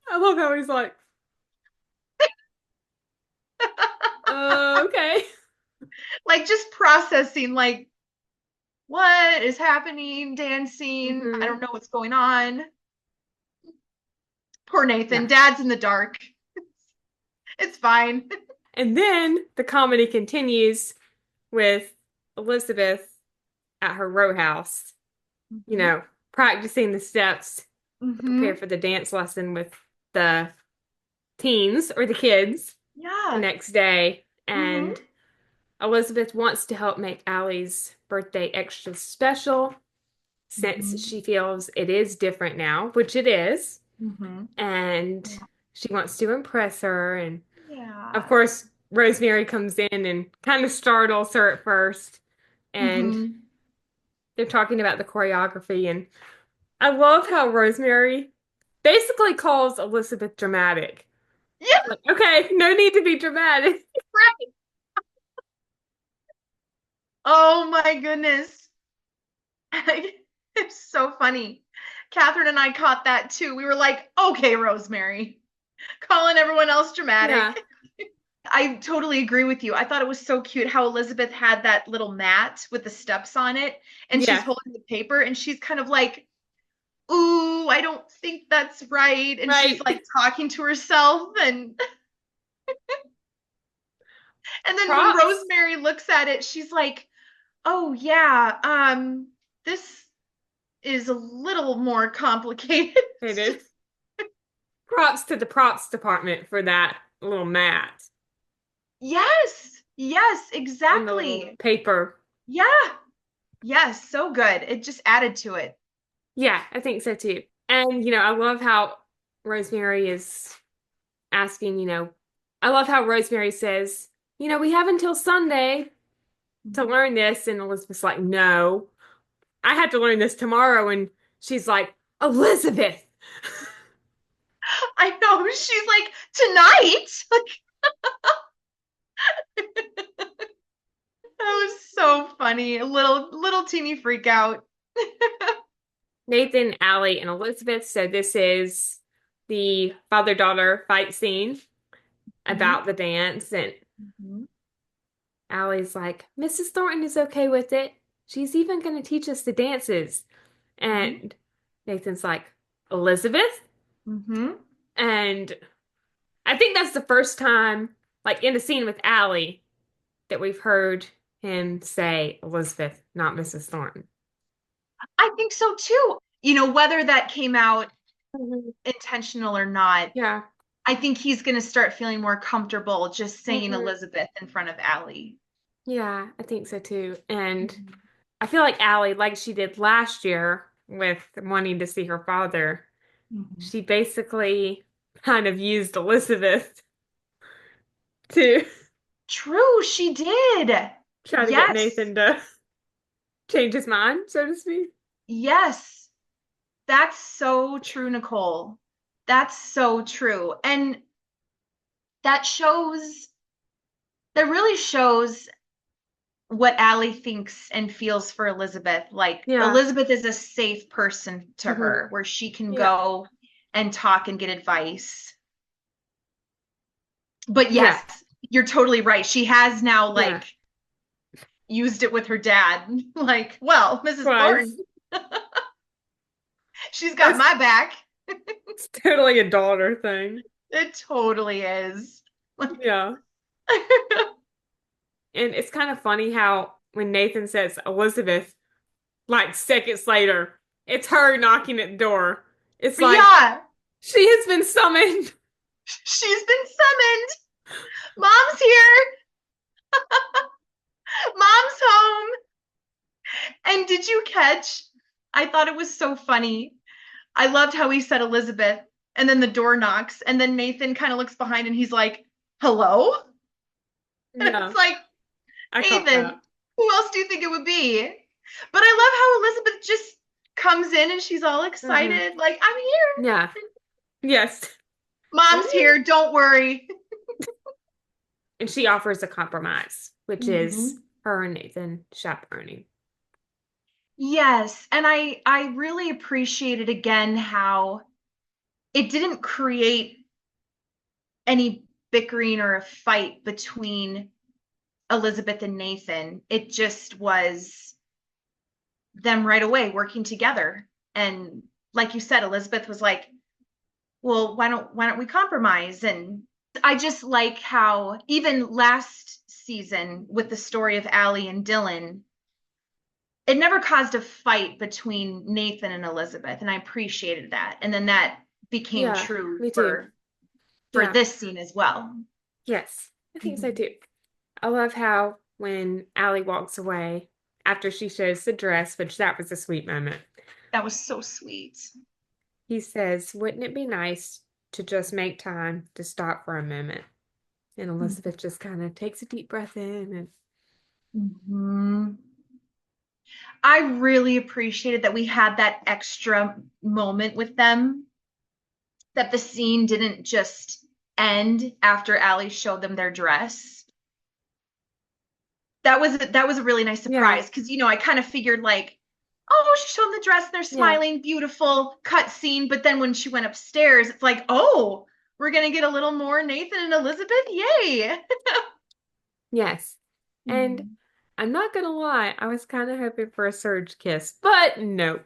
I love how he's like, okay. Like just processing, like, what is happening, dancing? I Hmm. don't know what's going on. Poor Nathan. Yeah. Dad's in the dark. It's fine. And then the comedy continues with Elizabeth at her row house, Mm-hmm. practicing the steps to prepare Mm-hmm. for the dance lesson with the teens or the kids the Yeah. next day. Mm-hmm. And Elizabeth wants to help make Allie's birthday extra special since Mm-hmm. she feels it is different now, which it is. Mm-hmm. And she wants to impress her. And of Yeah. course, Rosemary comes in and kind of startles her at first. And Mm-hmm. they're talking about the choreography. And I love how Rosemary basically calls Elizabeth dramatic. Yeah, Like, okay, no need to be dramatic. right. Oh my goodness. It's so funny. Catherine and I caught that too. We were like, okay, Rosemary, calling everyone else Yeah, dramatic. I totally agree with you. I thought it was so cute how Elizabeth had that little mat with the steps on it, and she's yeah, holding the paper, and she's kind of like, ooh, I don't think that's right. And she's right. like talking to herself, and then when Props. Rosemary looks at it, she's like, oh yeah, this is a little more complicated. It is. Props to the props department for that little mat Yes, yes, and the little exactly. paper. Yeah, yes, so good. It just added to it. Yeah, I think so too. And, I love how Rosemary is asking, I love how Rosemary says, we have until Sunday to learn this. And Elizabeth's like, no, I have to learn this tomorrow. And she's like, Elizabeth. I know. She's like, tonight? That was so funny. A little teeny freak out. Nathan, Allie, and Elizabeth. So this is the father-daughter fight scene Mhm, about the dance. And mhm, Allie's like, Mrs. Thornton is okay with it. She's even going to teach us the dances. mhm, And Nathan's like, Elizabeth? mhm. And I think that's the first time, like in the scene with Allie, that we've heard him say Elizabeth, not Mrs. Thornton. I think so too. Whether that came out Mhm. intentional or not, Yeah. I think he's going to start feeling more comfortable just saying Hmm. Elizabeth in front of Allie. Yeah, I think so too. And Mhm, I feel like Allie, like she did last year with wanting to see her father, mhm. she basically kind of used Elizabeth to True, she did. try to get Yes, Nathan to change his mind, so to speak. yes. That's so true, Nicole. That's so true. And that shows, that really shows what Allie thinks and feels for Elizabeth. Like Yeah. Elizabeth is a safe person to Hmm. her where she can Yeah. go and talk and get advice. But Yeah. yes, you're totally right. She has now Yeah. like used it with her dad. Like, well, Mrs. Twice. Thornton, she's got That's my back. it's totally a daughter thing. It totally is. Yeah. And it's kind of funny how when Nathan says Elizabeth, like seconds later, it's her knocking at the door. It's like Yeah, she has been summoned. she's been summoned. Mom's here. Mom's home. And did you catch? I thought it was so funny. I loved how he said Elizabeth, and then the door knocks, and then Nathan kind of looks behind and he's like, hello? And it's Yeah, like, I caught Nathan, that. who else do you think it would be? But I love how Elizabeth just comes in and she's all Hmm. excited, like, I'm here. Yeah. Yes. Mom's here. Don't worry. And she offers a compromise, which is Mhm. her and Nathan chaperoning. Yes, and I really appreciated again how it didn't create any bickering or a fight between Elizabeth and Nathan. It just was them right away working together. And like you said, Elizabeth was like, well, why don't we compromise? And I just like how even last season with the story of Allie and Dylan, it never caused a fight between Nathan and Elizabeth, and I appreciated that. And then that became Yeah, true me too. for Yeah. this scene as well. Yes, I think so Mhm. too. I love how when Allie walks away after she shows the dress, which that was a sweet moment, That was so sweet. he says, "Wouldn't it be nice to just make time to stop for a moment?" And Elizabeth just kind of takes a deep breath in and Mhm. I really appreciated that we had that extra moment with them, that the scene didn't just end after Allie showed them their dress. That was a really nice yeah, surprise because I kind of figured like, oh, she showed them the dress and they're yeah, smiling, beautiful cut scene. But then when she went upstairs, it's like, oh, we're gonna get a little more Nathan and Elizabeth. Yay! yes. And Mhm. I'm not gonna lie, I was kind of hoping for a surge kiss, but no,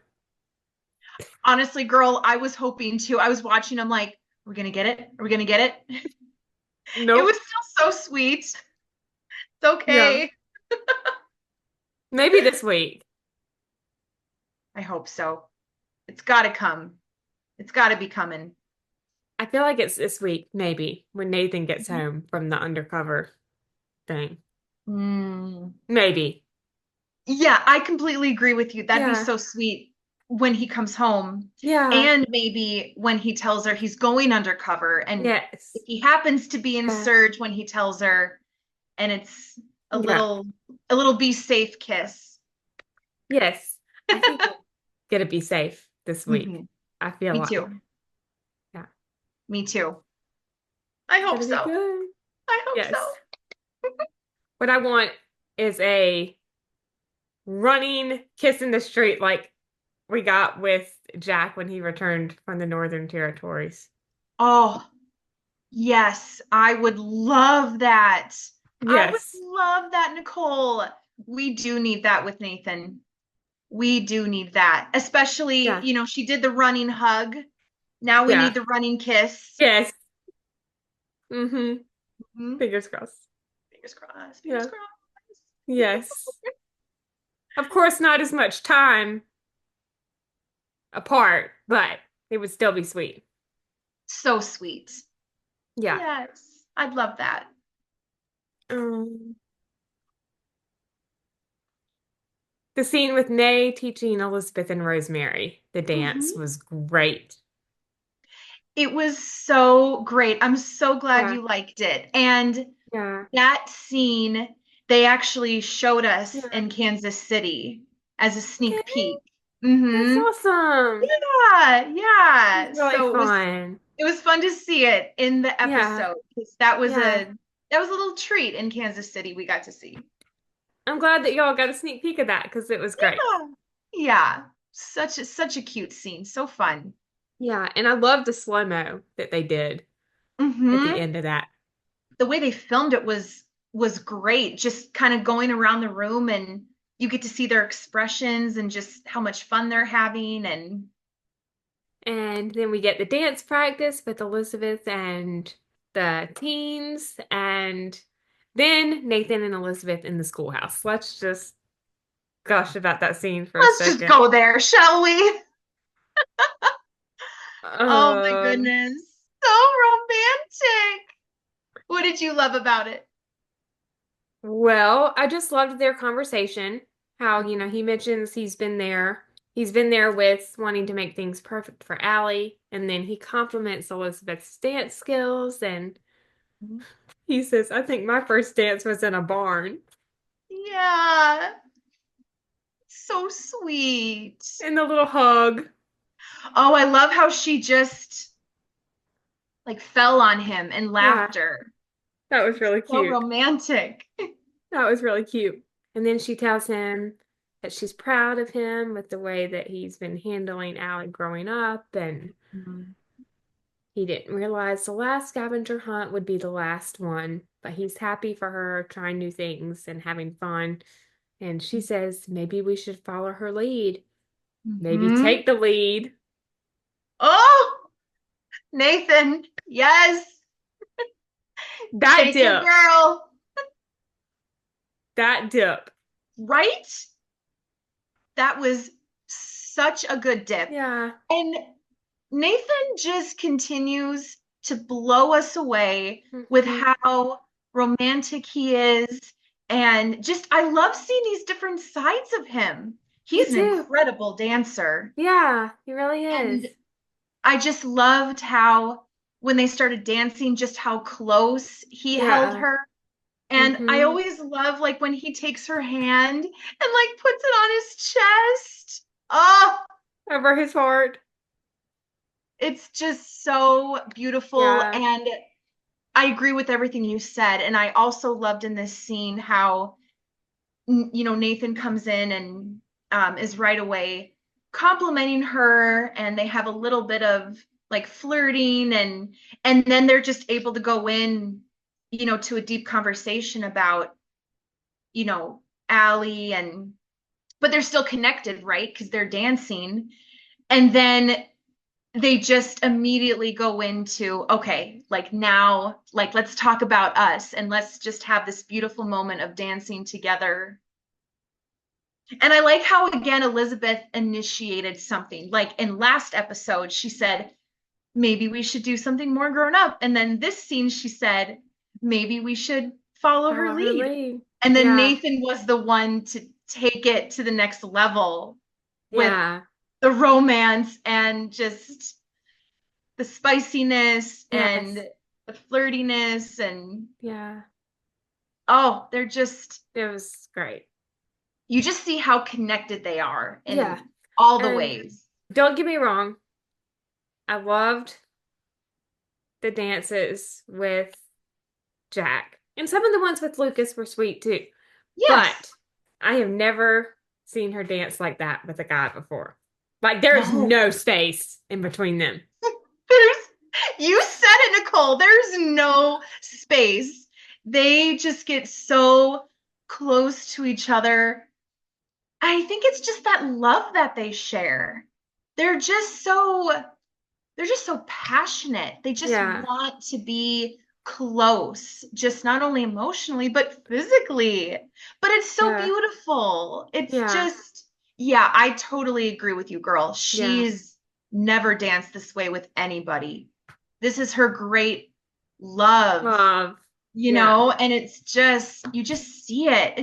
Honestly, girl, I was hoping to. I was watching. I'm like, we're gonna get it. Are we gonna get it? It was nope. still so sweet. It's Yeah, okay. maybe this week. I hope so. It's got to come. It's got to be coming. I feel like it's this week, maybe, when Nathan gets home from the undercover thing. Mm. Maybe. Yeah, I completely agree with you. That'd be Yeah. so sweet when he comes home. Yeah. And maybe when he tells her he's going undercover. And if Yes. he happens to be in Yeah. Surge when he tells her, and it's a Yeah. little a little be safe kiss. Yes. I think we'll get to be safe this week. Mhm. I feel Me like. too. Yeah. Me too. I It's hope gonna be so. good. I hope so. Yes. What I want is a running kiss in the street like we got with Jack when he returned from the Northern Territories. Oh, yes, I would love that. I would Yes. love that, Nicole. We do need that with Nathan. We do need that. Especially, Yeah. she did the running hug. Now we Yeah. need the running kiss. Yes. Mm-hmm. Mhm. Fingers crossed. Fingers crossed. Fingers Yeah. crossed. Yes. Of course, not as much time apart, but it would still be sweet. So sweet. Yeah. Yes, I'd love that. Um, the scene with Nay teaching Elizabeth and Rosemary the dance Mhm. was great. It was so great. I'm so glad Yeah. you liked it. And Yeah. that scene, they actually showed us Yeah. in Kansas City as a sneak Okay. peek. That's Hmm. awesome. Yeah, It was yeah. really So fun. it was fun to see it in the Yeah. episode because that was Yeah. a little treat in Kansas City we got to see. I'm glad that y'all got a sneak peek of that because it was great. Yeah. Yeah. Such a cute scene. So fun. Yeah. And I love the slow-mo that they did at the Hmm. end of that. The way they filmed it was great. Just kind of going around the room and you get to see their expressions and just how much fun they're having and And then we get the dance practice with Elizabeth and the teens, and then Nathan and Elizabeth in the schoolhouse. Let's just gush about that scene for a let's just second. go there, shall we? Oh my Um, goodness. So romantic. What did you love about it? well, I just loved their conversation. How, he mentions He's been there with wanting to make things perfect for Allie, and then he compliments Elizabeth's dance skills, and he says, "I think my first dance was in a barn." Yeah, so sweet. And the little hug. Oh, I love how she just like fell on him in Yeah, laughter. that was really So cute. romantic. That was really cute. And then she tells him that she's proud of him with the way that he's been handling Allie growing up, and Mhm. he didn't realize the last scavenger hunt would be the last one, but he's happy for her trying new things and having fun. And she says maybe we should follow her lead. Maybe Mhm. take the lead. Oh, Nathan, yes. That Take your dip. girl. That dip. Right? That was such a good dip. Yeah. And Nathan just continues to blow us away with Mm-hmm. how romantic he is. And just, I love seeing these different sides of him. Me He's an too. incredible dancer. Yeah, he really is. And I just loved how, when they started dancing, just how close he held Yeah. her. And I Mm-hmm. always love like when he takes her hand and like puts it on his chest. Oh, Over his heart. it's just so beautiful. Yeah. And I agree with everything you said. And I also loved in this scene how, Nathan comes in and is right away complimenting her, and they have a little bit of like flirting, and then they're just able to go in, to a deep conversation about, Allie, and but they're still connected, right? Because they're dancing. And then they just immediately go into, okay, like now, like let's talk about us and let's just have this beautiful moment of dancing together. And I like how, again, Elizabeth initiated something. Like in last episode, she said, maybe we should do something more grown up. And then this scene, she said, maybe we should follow her Follow her lead. lead. And then Yeah. Nathan was the one to take it to the next level with Yeah. the romance and just the spiciness Yes. and the flirtiness. And Yeah. oh, they're just, It was great. you just see how connected they are Yeah. in all the And ways. don't get me wrong. I loved the dances with Jack. And some of the ones with Lucas were sweet too. Yes. But I have never seen her dance like that with a guy before. Like there is No. no space in between them. There's, you said it, Nicole. There's no space. They just get so close to each other. I think it's just that love that they share. They're just so they're just so passionate. They just Yeah. want to be close, just not only emotionally, but physically. But it's so Yeah. beautiful. It's Yeah. just, yeah, I totally agree with you, girl. Yeah. She's never danced this way with anybody. This is her great love, Love. Yeah. and it's just, you just see it.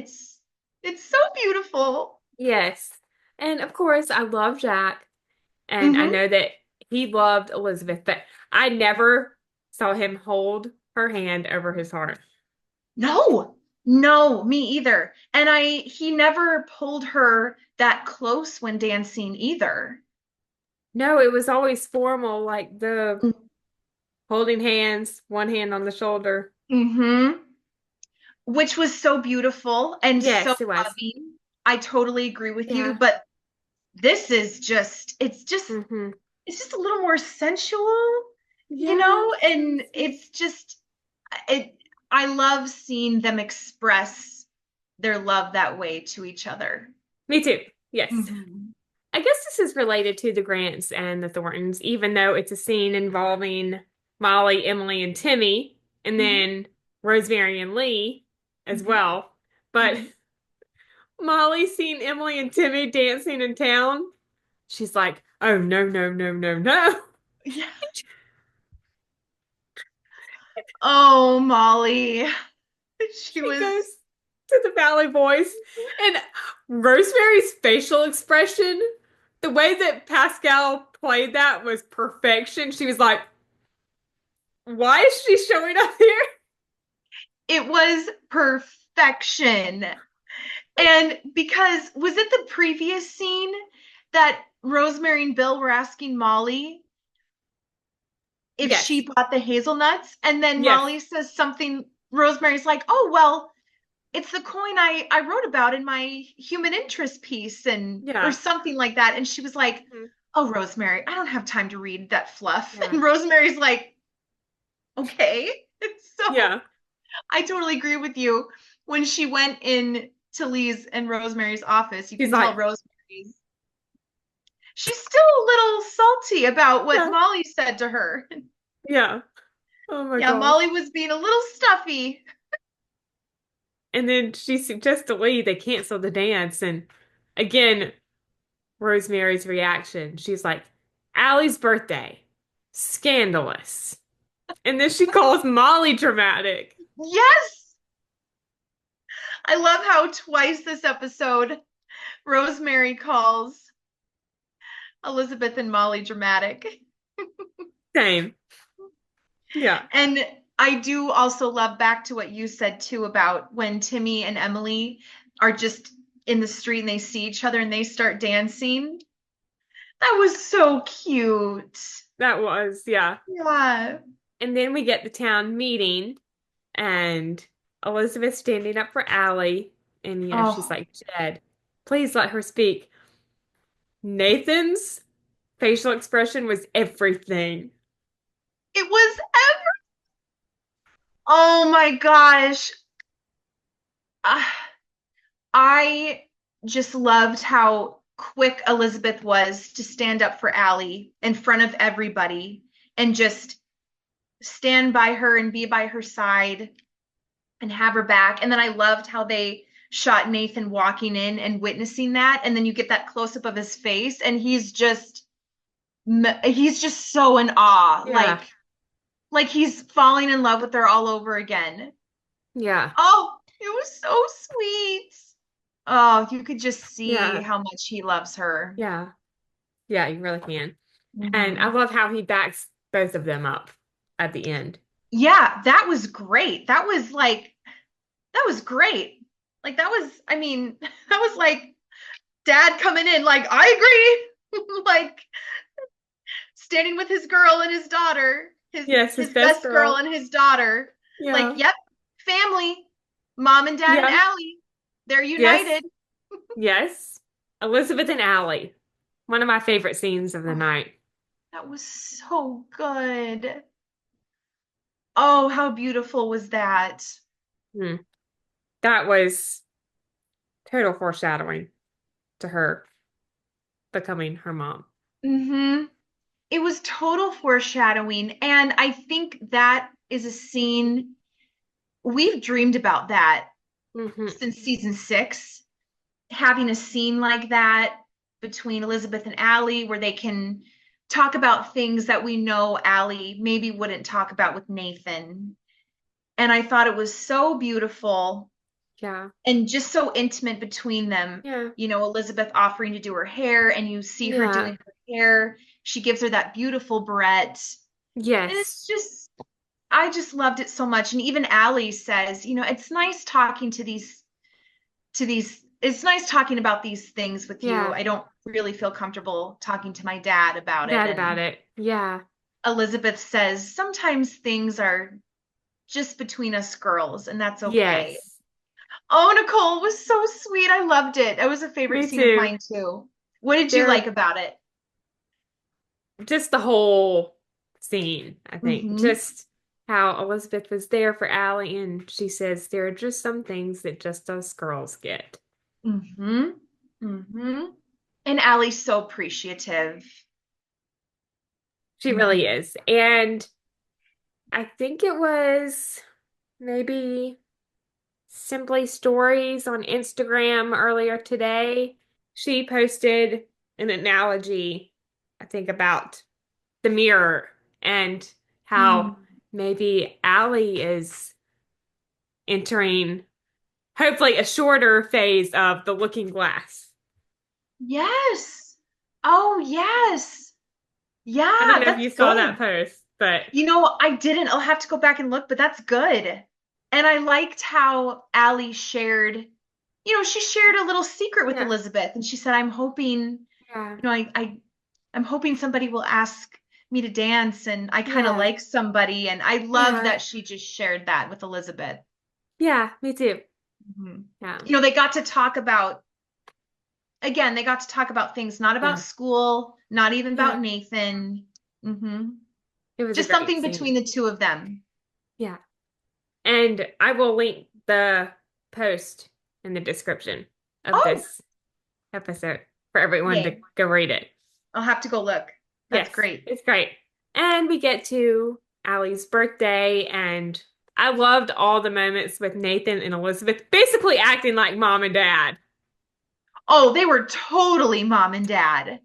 It's so beautiful. Yes. And of course, I love Jack. And I Hmm. know that he loved Elizabeth, but I never saw him hold her hand over his heart. No, no, me either. And he never pulled her that close when dancing either. No, it was always formal, like the holding hands, one hand on the shoulder. Mm-hmm. Which was so beautiful and so Yes, it was. loving. I totally agree with you, Yeah. but this is just, Mm-hmm. it's just a little more sensual, Yes, and yes, yes. it's just, it, I love seeing them express their love that way to each other. Me too. Yes. Mhm. I guess this is related to the Grants and the Thorntons, even though it's a scene involving Molly, Emily, and Timmy, and Mhm. then Rosemary and Lee as Mhm. well. But Mhm. Molly seeing Emily and Timmy dancing in town, she's like, oh, no, no, no, no, no. Yeah. Oh, Molly. She She goes was, to the Valley Boys, and Rosemary's facial expression, the way that Pascal played that was perfection. She was like, why is she showing up here? it was perfection. And because, was it the previous scene that Rosemary and Bill were asking Molly if she Yes, bought the hazelnuts? And then yes, Molly says something, Rosemary's like, oh, well, it's the coin I wrote about in my human interest piece, and or yeah, something like that. And she was like, mhm, oh, Rosemary, I don't have time to read that fluff. yeah, And Rosemary's like, okay. So yeah. I totally agree with you. When she went in to Lee's and Rosemary's office, you She's can tell like, she's still a little salty about what yeah, Molly said to her. Yeah. Oh my Yeah, gosh. Molly was being a little stuffy. And then she suggests to Lee they cancel the dance. And again, Rosemary's reaction. She's like, Allie's birthday. Scandalous. And then she calls Molly dramatic. Yes. I love how twice this episode Rosemary calls Elizabeth and Molly dramatic. Same. Yeah. And I do also love back to what you said too about when Timmy and Emily are just in the street and they see each other and they start dancing. That was so cute. That was, yeah. Yeah. And then we get the town meeting and Elizabeth standing up for Allie. And, she's Oh, like, Jed, please let her speak. Nathan's facial expression was everything. it was oh my gosh. Ah, I just loved how quick Elizabeth was to stand up for Allie in front of everybody and just stand by her and be by her side and have her back. And then I loved how they shot Nathan walking in and witnessing that. And then you get that close up of his face and he's just so in awe. Yeah. Like he's falling in love with her all over again. Yeah. Oh, it was so sweet. Oh, you could just see Yeah. how much he loves her. Yeah. Yeah, you really can. And I Mhm. love how he backs both of them up at the end. Yeah, that was great. That was great. Like that was, I mean, that was like dad coming in, like, I agree. Like standing with his girl and his daughter, Yes, his his best best girl girl. and his daughter. Like, Yeah. yep, family, mom and dad and Yeah. Allie, they're Yes. united. Yes. Elizabeth and Allie. One of my favorite scenes of the Oh, night. that was so good. Oh, how beautiful was that? Hmm. That was total foreshadowing to her becoming her mom. Mm-hmm. It was total foreshadowing. And I think that is a scene we've dreamed about that Hmm. since season 6, having a scene like that between Elizabeth and Allie where they can talk about things that we know Allie maybe wouldn't talk about with Nathan. And I thought it was so beautiful Yeah. and just so intimate between them. Yeah. You know, Elizabeth offering to do her hair, and you see her Yeah. doing her hair. She gives her that beautiful barrette. And it's Yes. just, I just loved it so much. And even Allie says, you know, it's nice talking it's nice talking about these things with you. Yeah. I don't really feel comfortable talking to my dad about it. That about And it. Yeah. Elizabeth says, sometimes things are just between us girls, and that's okay. Yes. Oh, Nicole was so sweet. I loved it. It was a favorite Me scene of too. mine too. What did you like They're about it? just the whole scene, I think. Mm-hmm. Just how Elizabeth was there for Allie, and she says there are just some things that just us girls get. Mm-hmm. Mm-hmm. And Allie's so appreciative. She Mm-hmm. really is. And I think it was maybe Simply Stories on Instagram earlier today. She posted an analogy, I think, about the mirror and how Mm. maybe Allie is entering hopefully a shorter phase of the looking glass. Yes. Oh, yes. I don't Yeah, know if you that's saw that good. post, but You know, I didn't. I'll have to go back and look, but that's good. And I liked how Allie shared, she shared a little secret with yeah, Elizabeth, and she said, "I'm hoping, yeah, I'm hoping somebody will ask me to dance, and I kind of yeah, like somebody." And I love yeah, that she just shared that with Elizabeth. yeah, me too. Mhm. Yeah, They got to talk about, again, they got to talk about things not about yeah, school, not even yeah. about Nathan. Hmm. It was a Just great something between scene. the two of them. Yeah. And I will link the post in the description of Oh, this episode for everyone to yay. go read it. I'll have to go look. That's Yes, great. it's great. And we get to Allie's birthday, and I loved all the moments with Nathan and Elizabeth basically acting like mom and dad. Oh, they were totally mom and dad.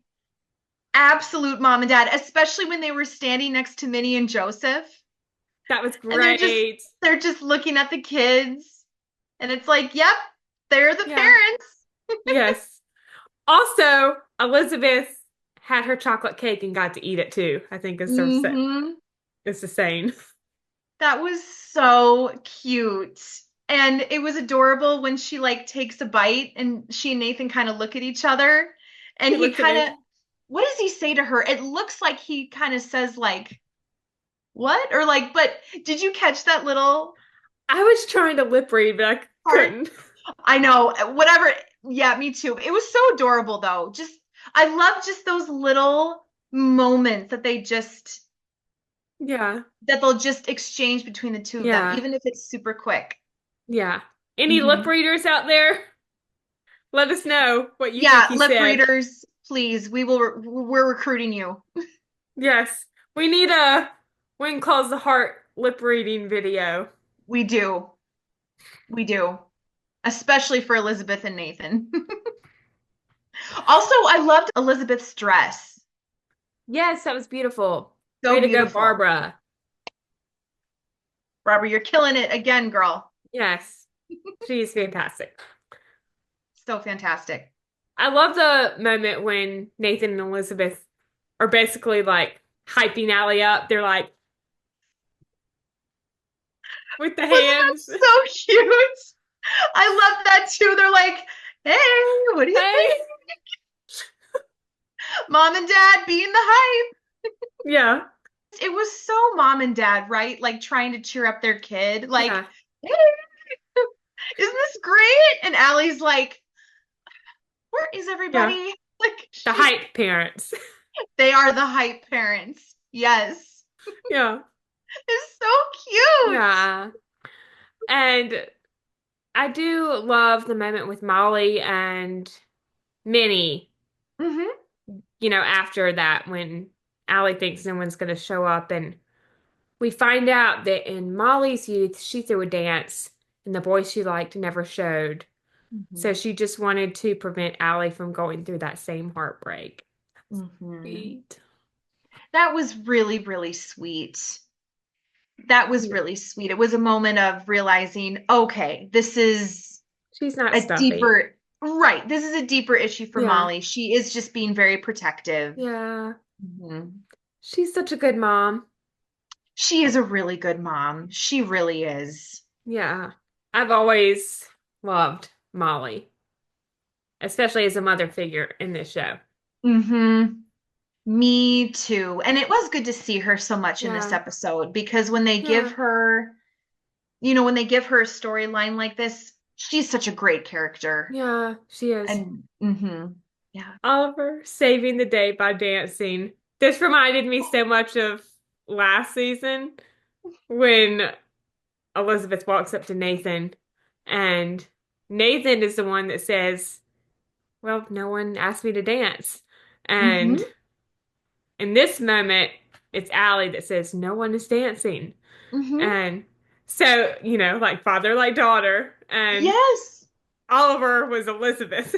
Absolute mom and dad, especially when they were standing next to Minnie and Joseph. That was And great. they're just looking at the kids. And it's like, yep, they're the Yeah. parents. Yes. Also, Elizabeth had her chocolate cake and got to eat it too, I think Hmm. it's the saying. That was so cute. And it was adorable when she like takes a bite and she and Nathan kind of look at each other and He he looks at kind of, me. what does he say to her? It looks like he kind of says like, what? Or like, but did you catch that little I was trying to lip read, but I part? couldn't. I know, whatever. Yeah, me too. It was so adorable though. Just, I love just those little moments Yeah. that they'll just exchange between the two of them, Yeah. even if it's super quick. Yeah. Any lip Hmm. readers out there? Let us know what you think Yeah, he lip said. readers, please. We're recruiting you. Yes. We need a Wing Calls the Heart lip reading video. We do. We do. Especially for Elizabeth and Nathan. Also, I loved Elizabeth's dress. Yes, that was beautiful. So Way to go, beautiful. Barbara. Barbara, you're killing it again, girl. Yes. She's fantastic. So fantastic. I love the moment when Nathan and Elizabeth are basically like hyping Allie up. They're like with the Wasn't that hands. so cute? I love that too. They're like, hey, what do you Hey. think? Mom and dad being the hype. Yeah. It was so mom and dad, right? Like trying to cheer up their kid. Like, Yeah. hey, isn't this great? And Allie's like, where is Yeah. everybody? Like, The hype parents. they are the hype parents. Yes. Yeah. It's so cute. Yeah. And I do love the moment with Molly and Minnie, Hmm. after that when Allie thinks no one's going to show up. And we find out that in Molly's youth, she threw a dance and the boy she liked never showed. So Hmm. she just wanted to prevent Allie from going through that same heartbreak. Hmm. Sweet. That was really, really sweet. That was Yeah. really sweet. It was a moment of realizing, okay, this is She's not a stuffy. deeper, right. This is a deeper issue for Yeah. Molly. She is just being very protective. Yeah. Mhm. She's such a good mom. She is a really good mom. She really is. Yeah. I've always loved Molly, especially as a mother figure in this show. Hmm. Me too. And it was good to see her so much in this Yeah. episode because when they give Yeah. her, when they give her a storyline like this, she's such a great character. Yeah, she is. And yeah. Oliver saving the day by dancing. This reminded me so much of last season when Elizabeth walks up to Nathan and Nathan is the one that says, well, no one asked me to dance. And Hmm. in this moment, it's Allie that says, no one is dancing. Hmm. And so, like father, like daughter. And Yes. Oliver was Elizabeth.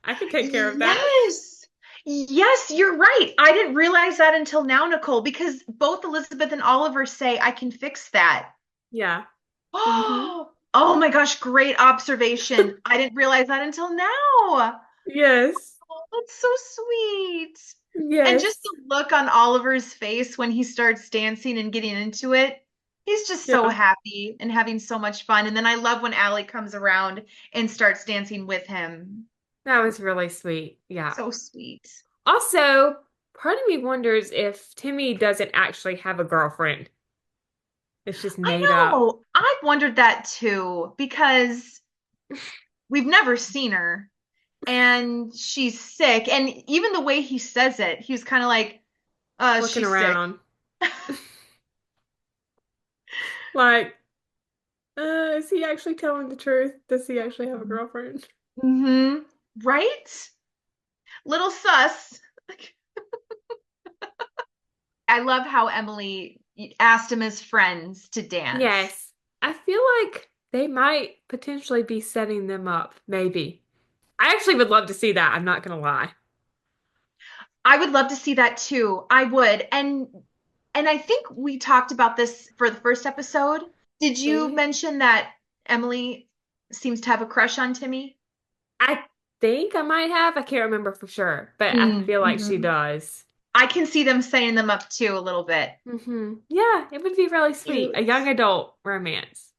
I can take care of that. Yes. Yes, you're right. I didn't realize that until now, Nicole, because both Elizabeth and Oliver say I can fix that. Yeah. Hmm. Oh my gosh, great observation. I didn't realize that until now. Yes. Oh, that's so sweet. And just Yes. the look on Oliver's face when he starts dancing and getting into it. He's just so Yeah. happy and having so much fun. And then I love when Allie comes around and starts dancing with him. That was really sweet. Yeah. So sweet. Also, part of me wonders if Timmy doesn't actually have a girlfriend. It's just I made up. know. I wondered that too because we've never seen her and she's sick. And even the way he says it, he was kind of like, Looking she's sick. around. Like, is he actually telling the truth? Does he actually have a girlfriend? Hmm. Right? Little sus. I love how Emily, asked him as friends to dance. Yes. I feel like they might potentially be setting them up, maybe. I actually would love to see that, I'm not gonna lie. I would love to see that too. I would. And I think we talked about this for the first episode. Did you Maybe. mention that Emily seems to have a crush on Timmy? I think I might have. I can't remember for sure, but I feel like she Mm-hmm. does. I can see them setting them up too a little bit. Yeah, it would be really sweet. A young Cute. adult romance.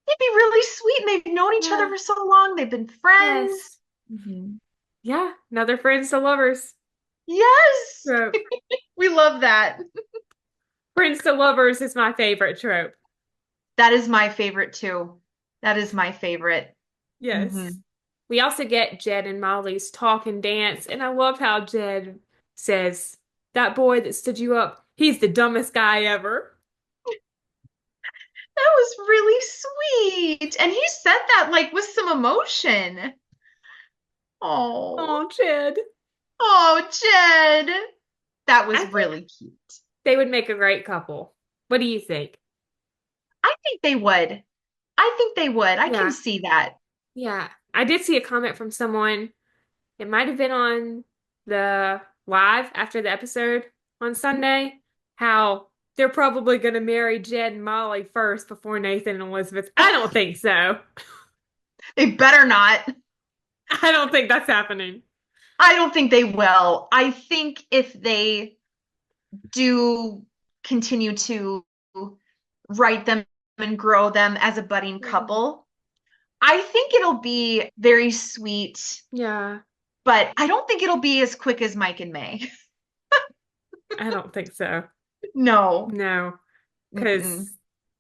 They'd be really sweet. And they've known each other Yeah. for so long. They've been friends. Yes. Mhm. Yeah. Another friends to lovers Yes, trope. we love that. Friends to lovers is my favorite trope. That is my favorite too. That is my favorite. Hmm. Yes. We also get Jed and Molly's talk and dance, and I love how Jed says, "That boy that stood you up, he's the dumbest guy ever." That was really sweet. And he said that like with some emotion. Oh, Oh, Jed. oh, Jed. That was I think really cute. they would make a great couple. What do you think? I think they would. I think they would. I can Yeah. see that. Yeah. I did see a comment from someone. It might have been on the live after the episode on Sunday, how they're probably going to marry Jed and Molly first before Nathan and Elizabeth. I don't think so. They better not. I don't think that's happening. I don't think they will. I think if they do continue to write them and grow them as a budding couple, I think it'll be very sweet, Yeah, but I don't think it'll be as quick as Mike and May. I don't think so. No. No, Mm-mm. because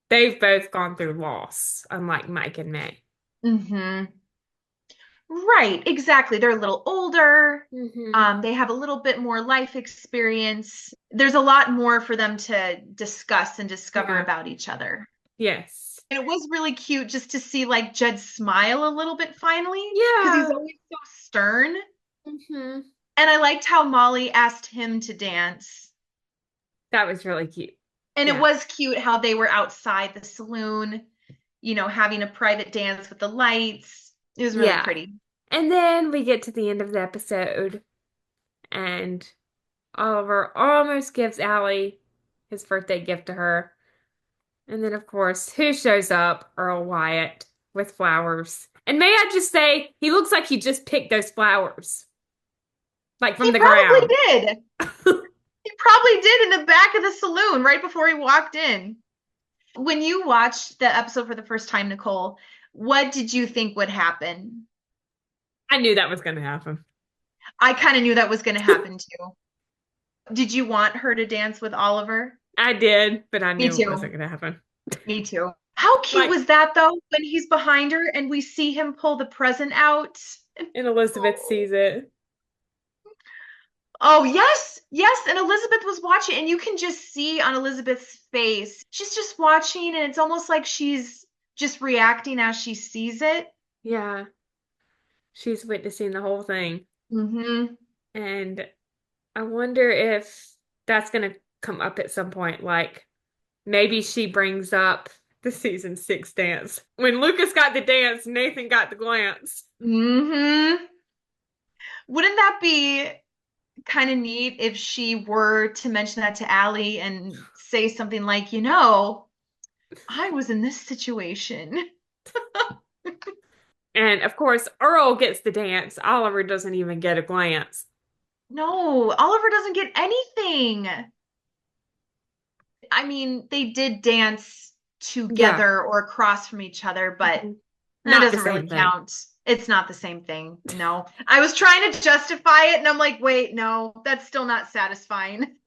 they've both gone through loss, unlike Mike and May. Hmm. Right, exactly. They're a little older. Hmm. They have a little bit more life experience. There's a lot more for them to discuss and discover Yeah. about each other. Yes. And it was really cute just to see like Jed smile a little bit finally, because he's Yeah. always so stern. Hmm. And I liked how Molly asked him to dance. That was really cute. And it Yeah. was cute how they were outside the saloon, having a private dance with the lights. It was really Yeah. pretty. And then we get to the end of the episode, and Oliver almost gives Allie his birthday gift to her. And then, of course, who shows up? Earl Wyatt with flowers. And may I just say, he looks like he just picked those flowers, like from He the probably ground. did. He probably did in the back of the saloon right before he walked in. When you watched the episode for the first time, Nicole, what did you think would happen? I knew that was going to happen. I kind of knew that was going to happen too. Did you want her to dance with Oliver? I did, but I Me knew it wasn't too. going to happen. Me too. How cute Like, was that though when he's behind her and we see him pull the present out? and Elizabeth sees it. Oh, yes. Yes. And Elizabeth was watching, and you can just see on Elizabeth's face, she's just watching, and it's almost like she's just reacting as she sees it. Yeah, she's witnessing the whole thing. Mm-hmm. And I wonder if that's going to come up at some point. Like, maybe she brings up the season 6 dance. When Lucas got the dance, Nathan got the glance. Mm-hmm. Wouldn't that be kind of neat if she were to mention that to Allie and say something like, I was in this situation. And of course, Earl gets the dance. Oliver doesn't even get a glance. No, Oliver doesn't get anything. I mean, they did dance Yeah. together or across from each other, but Mhm. that Not the doesn't really same thing. count. It's not the same thing. No. I was trying to justify it and I'm like, wait, no, that's still not satisfying.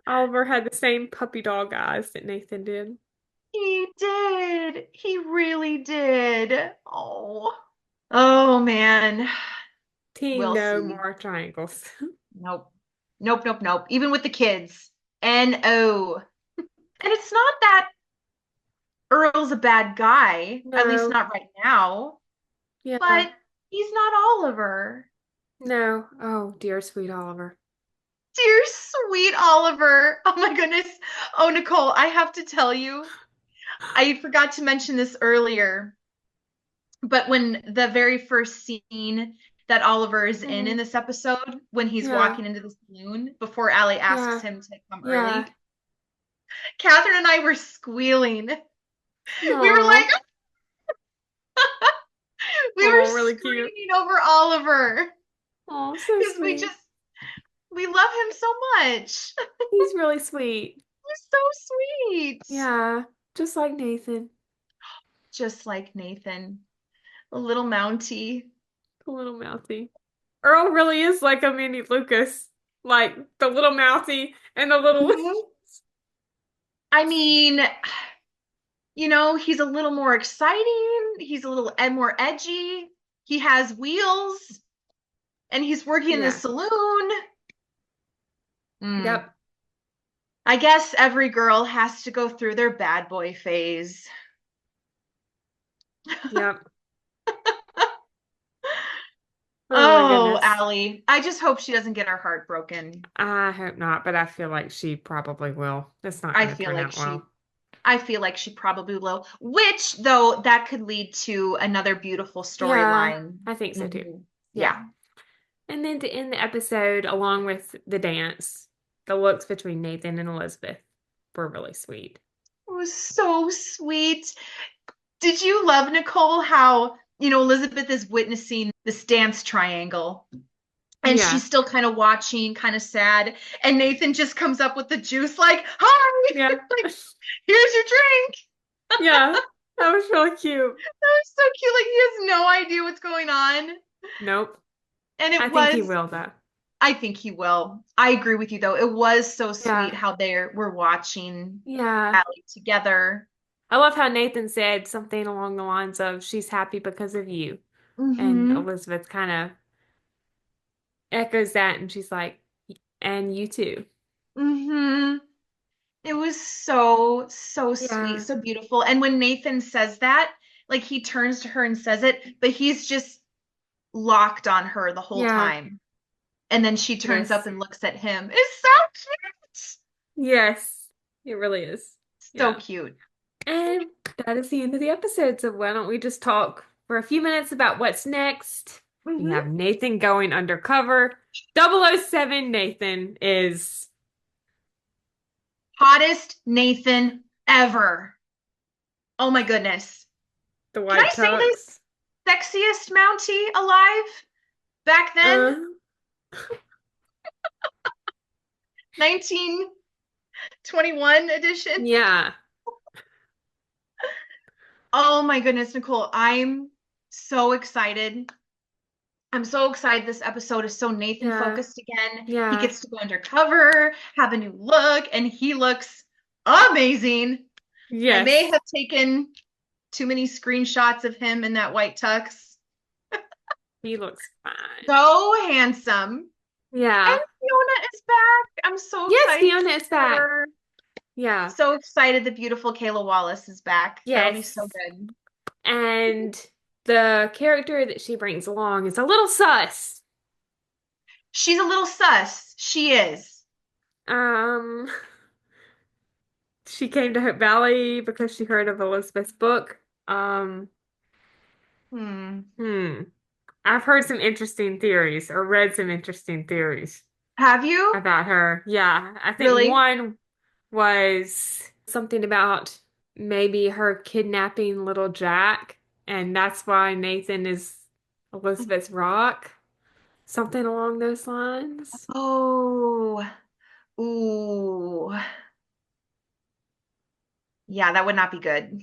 Oliver had the same puppy dog eyes that Nathan did. He did. He really did. Oh. Oh man. Team We'll no see. more triangles. Nope. Nope, nope, nope. Even with the kids. No. And it's not that Earl's a bad guy, at least No. not right now, Yeah. but he's not Oliver. No. Oh, dear sweet Oliver. Dear sweet Oliver. Oh my goodness. Oh, Nicole, I have to tell you, I forgot to mention this earlier, but when the very first scene that Oliver is in this episode, when he's Yeah. walking into the saloon before Allie asks Yeah. him to come Yeah. early, Catherine and I were squealing. We were No. like, we were Oh, really cute. screaming over Oliver Oh, so because sweet. we love him so much. He's really sweet. He's so sweet. Yeah. Just like Nathan. Just like Nathan, a little Mountie. The little mouthy. Earl really is like a mini Lucas. Like the little mouthy and the little. Mhm. I mean, he's a little more exciting. He's a little more edgy. He has wheels and he's working in the Yeah. saloon. Yep. I guess every girl has to go through their bad boy phase. Yep. Oh my Oh, goodness. Allie. I just hope she doesn't get her heart broken. I hope not, but I feel like she probably will. It's not I going to feel turn like out well. I feel like she probably will, which though that could lead to another beautiful Yeah, storyline. I think so too. Yeah. Yeah. And then to end the episode, along with the dance, the looks between Nathan and Elizabeth were really sweet. It was so sweet. Did you love, Nicole, how, Elizabeth is witnessing this dance triangle and Yeah. she's still kind of watching, kind of sad. And Nathan just comes up with the juice, like, hi, Yeah. like, here's your drink. Yeah. That was really cute. That was so cute. Like, he has no idea what's going on. Nope. And I think he will, though. I think he will. I agree with you, though. It was so sweet Yeah. how they were watching Yeah. Allie together. I love how Nathan said something along the lines of, she's happy because of you. And Mm-hmm. Elizabeth kind of echoes that, and she's like, and you too. Mm-hmm. It was so, so sweet, Yeah. so beautiful. And when Nathan says that, like he turns to her and says it, but he's just locked on her the whole Yeah. time. And then she turns up Yes. and looks at him. It's so Yes. It really is. cute. So Yeah. cute. And that is the end of the episode. So why don't we just talk for a few minutes about what's next? We Mm-hmm. have Nathan going undercover. 007 Nathan is Hottest Nathan ever. Oh my goodness. the Can I white say this? tux. Sexiest Mountie alive back then? 1921 edition. Yeah. Oh my goodness, Nicole. I'm so excited. I'm so excited this episode is so Nathan Yeah. focused again. He Yeah. gets to go undercover, have a new look, and he looks amazing. I may Yes. have taken too many screenshots of him in that white tux. He looks fine. So handsome. Yeah. And Fiona is back. I'm so Yes, excited. Fiona is back. Her. Yeah. So excited the beautiful Kayla Wallace is back. That'll be so Yes. good. And the character that she brings along is a little sus. She's a little sus. She is. Um, she came to Hope Valley because she heard of Elizabeth's book. Um, Hmm. I've heard some interesting theories or read some interesting theories Have you? about her. Yeah, I think Really? one was something about maybe her kidnapping little Jack, and that's why Nathan is Elizabeth's rock. Something along those lines. Oh. Ooh. Yeah, that would not be good.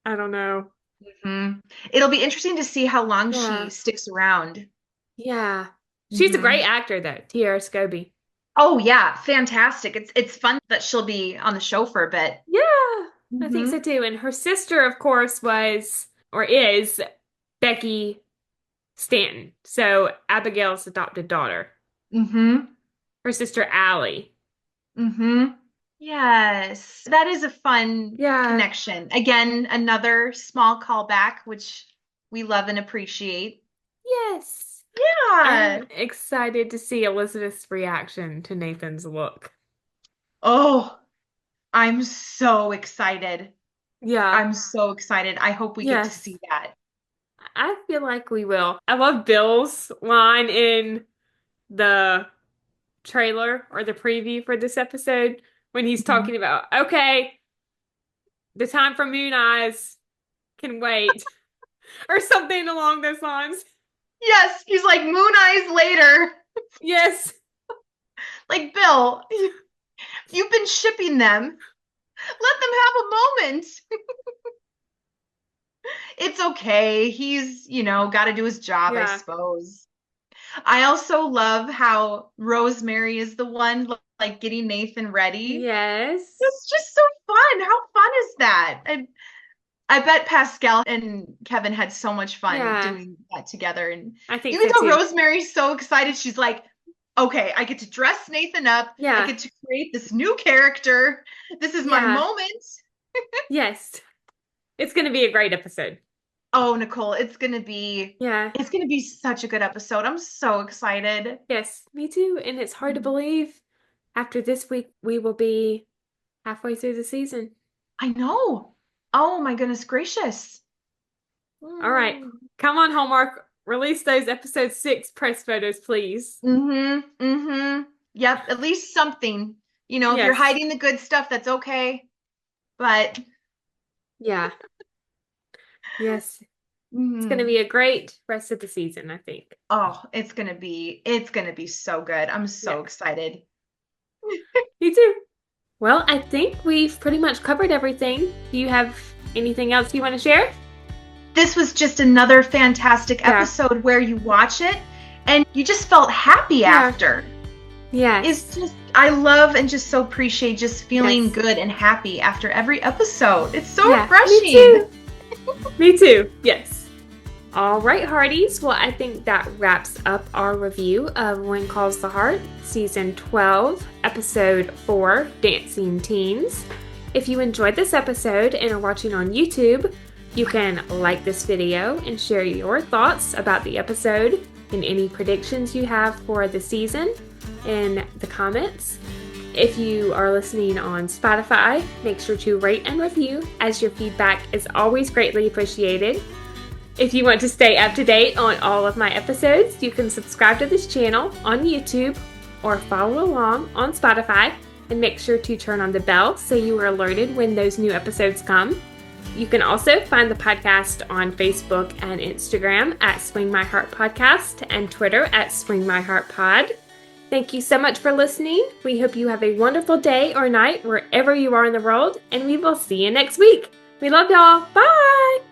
I don't know. It'll be interesting to see how long Yeah. she sticks around. Yeah. She's a Mhm. great actor though, Tiara Scobie. Oh yeah, fantastic. It's fun that she'll be on the show for a bit. Yeah, I think so Mhm. too. And her sister, of course, was or is Becky Stanton. So Abigail's adopted daughter. Mhm. Her sister Allie. Mhm. Yes. That is a fun Yeah. connection. Again, another small callback which we love and appreciate. Yes. Yeah. I'm excited to see Elizabeth's reaction to Nathan's look. Oh, I'm so excited. Yeah. I'm so excited. I hope we get to Yes. see that. I feel like we will. I love Bill's line in the trailer or the preview for this episode when he's Mhm. talking about, okay, the time for Moon Eyes can wait, or something along those lines. Yes, he's like moon eyes later. Yes. Like, Bill, you've been shipping them. Let them have a moment. It's okay. He's, got to do his job, I Yeah. suppose. I also love how Rosemary is the one like getting Nathan ready. Yes. It's just so fun. How fun is that? I bet Pascal and Kevin had so much fun Yeah. doing that together. And I think even so though too. Rosemary's so excited, she's like, okay, I get to dress Nathan up. I Yeah. get to create this new character. This is my Yeah. moment. Yes. It's going to be a great episode. Oh, Nicole, it's Yeah. gonna be such a good episode. I'm so excited. Yes, me too. And it's hard to believe after this week we will be halfway through the season. I know. Oh my goodness gracious. All right. Come on, Hallmark. Release those episode 6 press photos, please. Mm-hmm. Mm-hmm. Yep, at least something. If you're Yes. hiding the good stuff, that's okay. But Yeah. Yes. It's going to mhm. be a great rest of the season, I think. Oh, it's gonna be so good. I'm Yeah. so excited. Me too. Well, I think we've pretty much covered everything. Do you have anything else you want to share? This was just another fantastic Yeah. episode where you watch it and you just felt happy after. Yes. It's just, I love and just so appreciate just feeling Yes. good and happy after every episode. It's so Yeah, refreshing. me too. Me too. Yes. All right, Hearties. Well, I think that wraps up our review of When Calls the Heart, Season 12, Episode 4, Dancing Teens. If you enjoyed this episode and are watching on YouTube, you can like this video and share your thoughts about the episode and any predictions you have for the season in the comments. If you are listening on Spotify, make sure to rate and review, as your feedback is always greatly appreciated. If you want to stay up to date on all of my episodes, you can subscribe to this channel on YouTube or follow along on Spotify, and make sure to turn on the bell so you are alerted when those new episodes come. You can also find the podcast on Facebook and Instagram at Swing My Heart Podcast and Twitter at Swing My Heart Pod. Thank you so much for listening. We hope you have a wonderful day or night wherever you are in the world, and we will see you next week. We love y'all. Bye!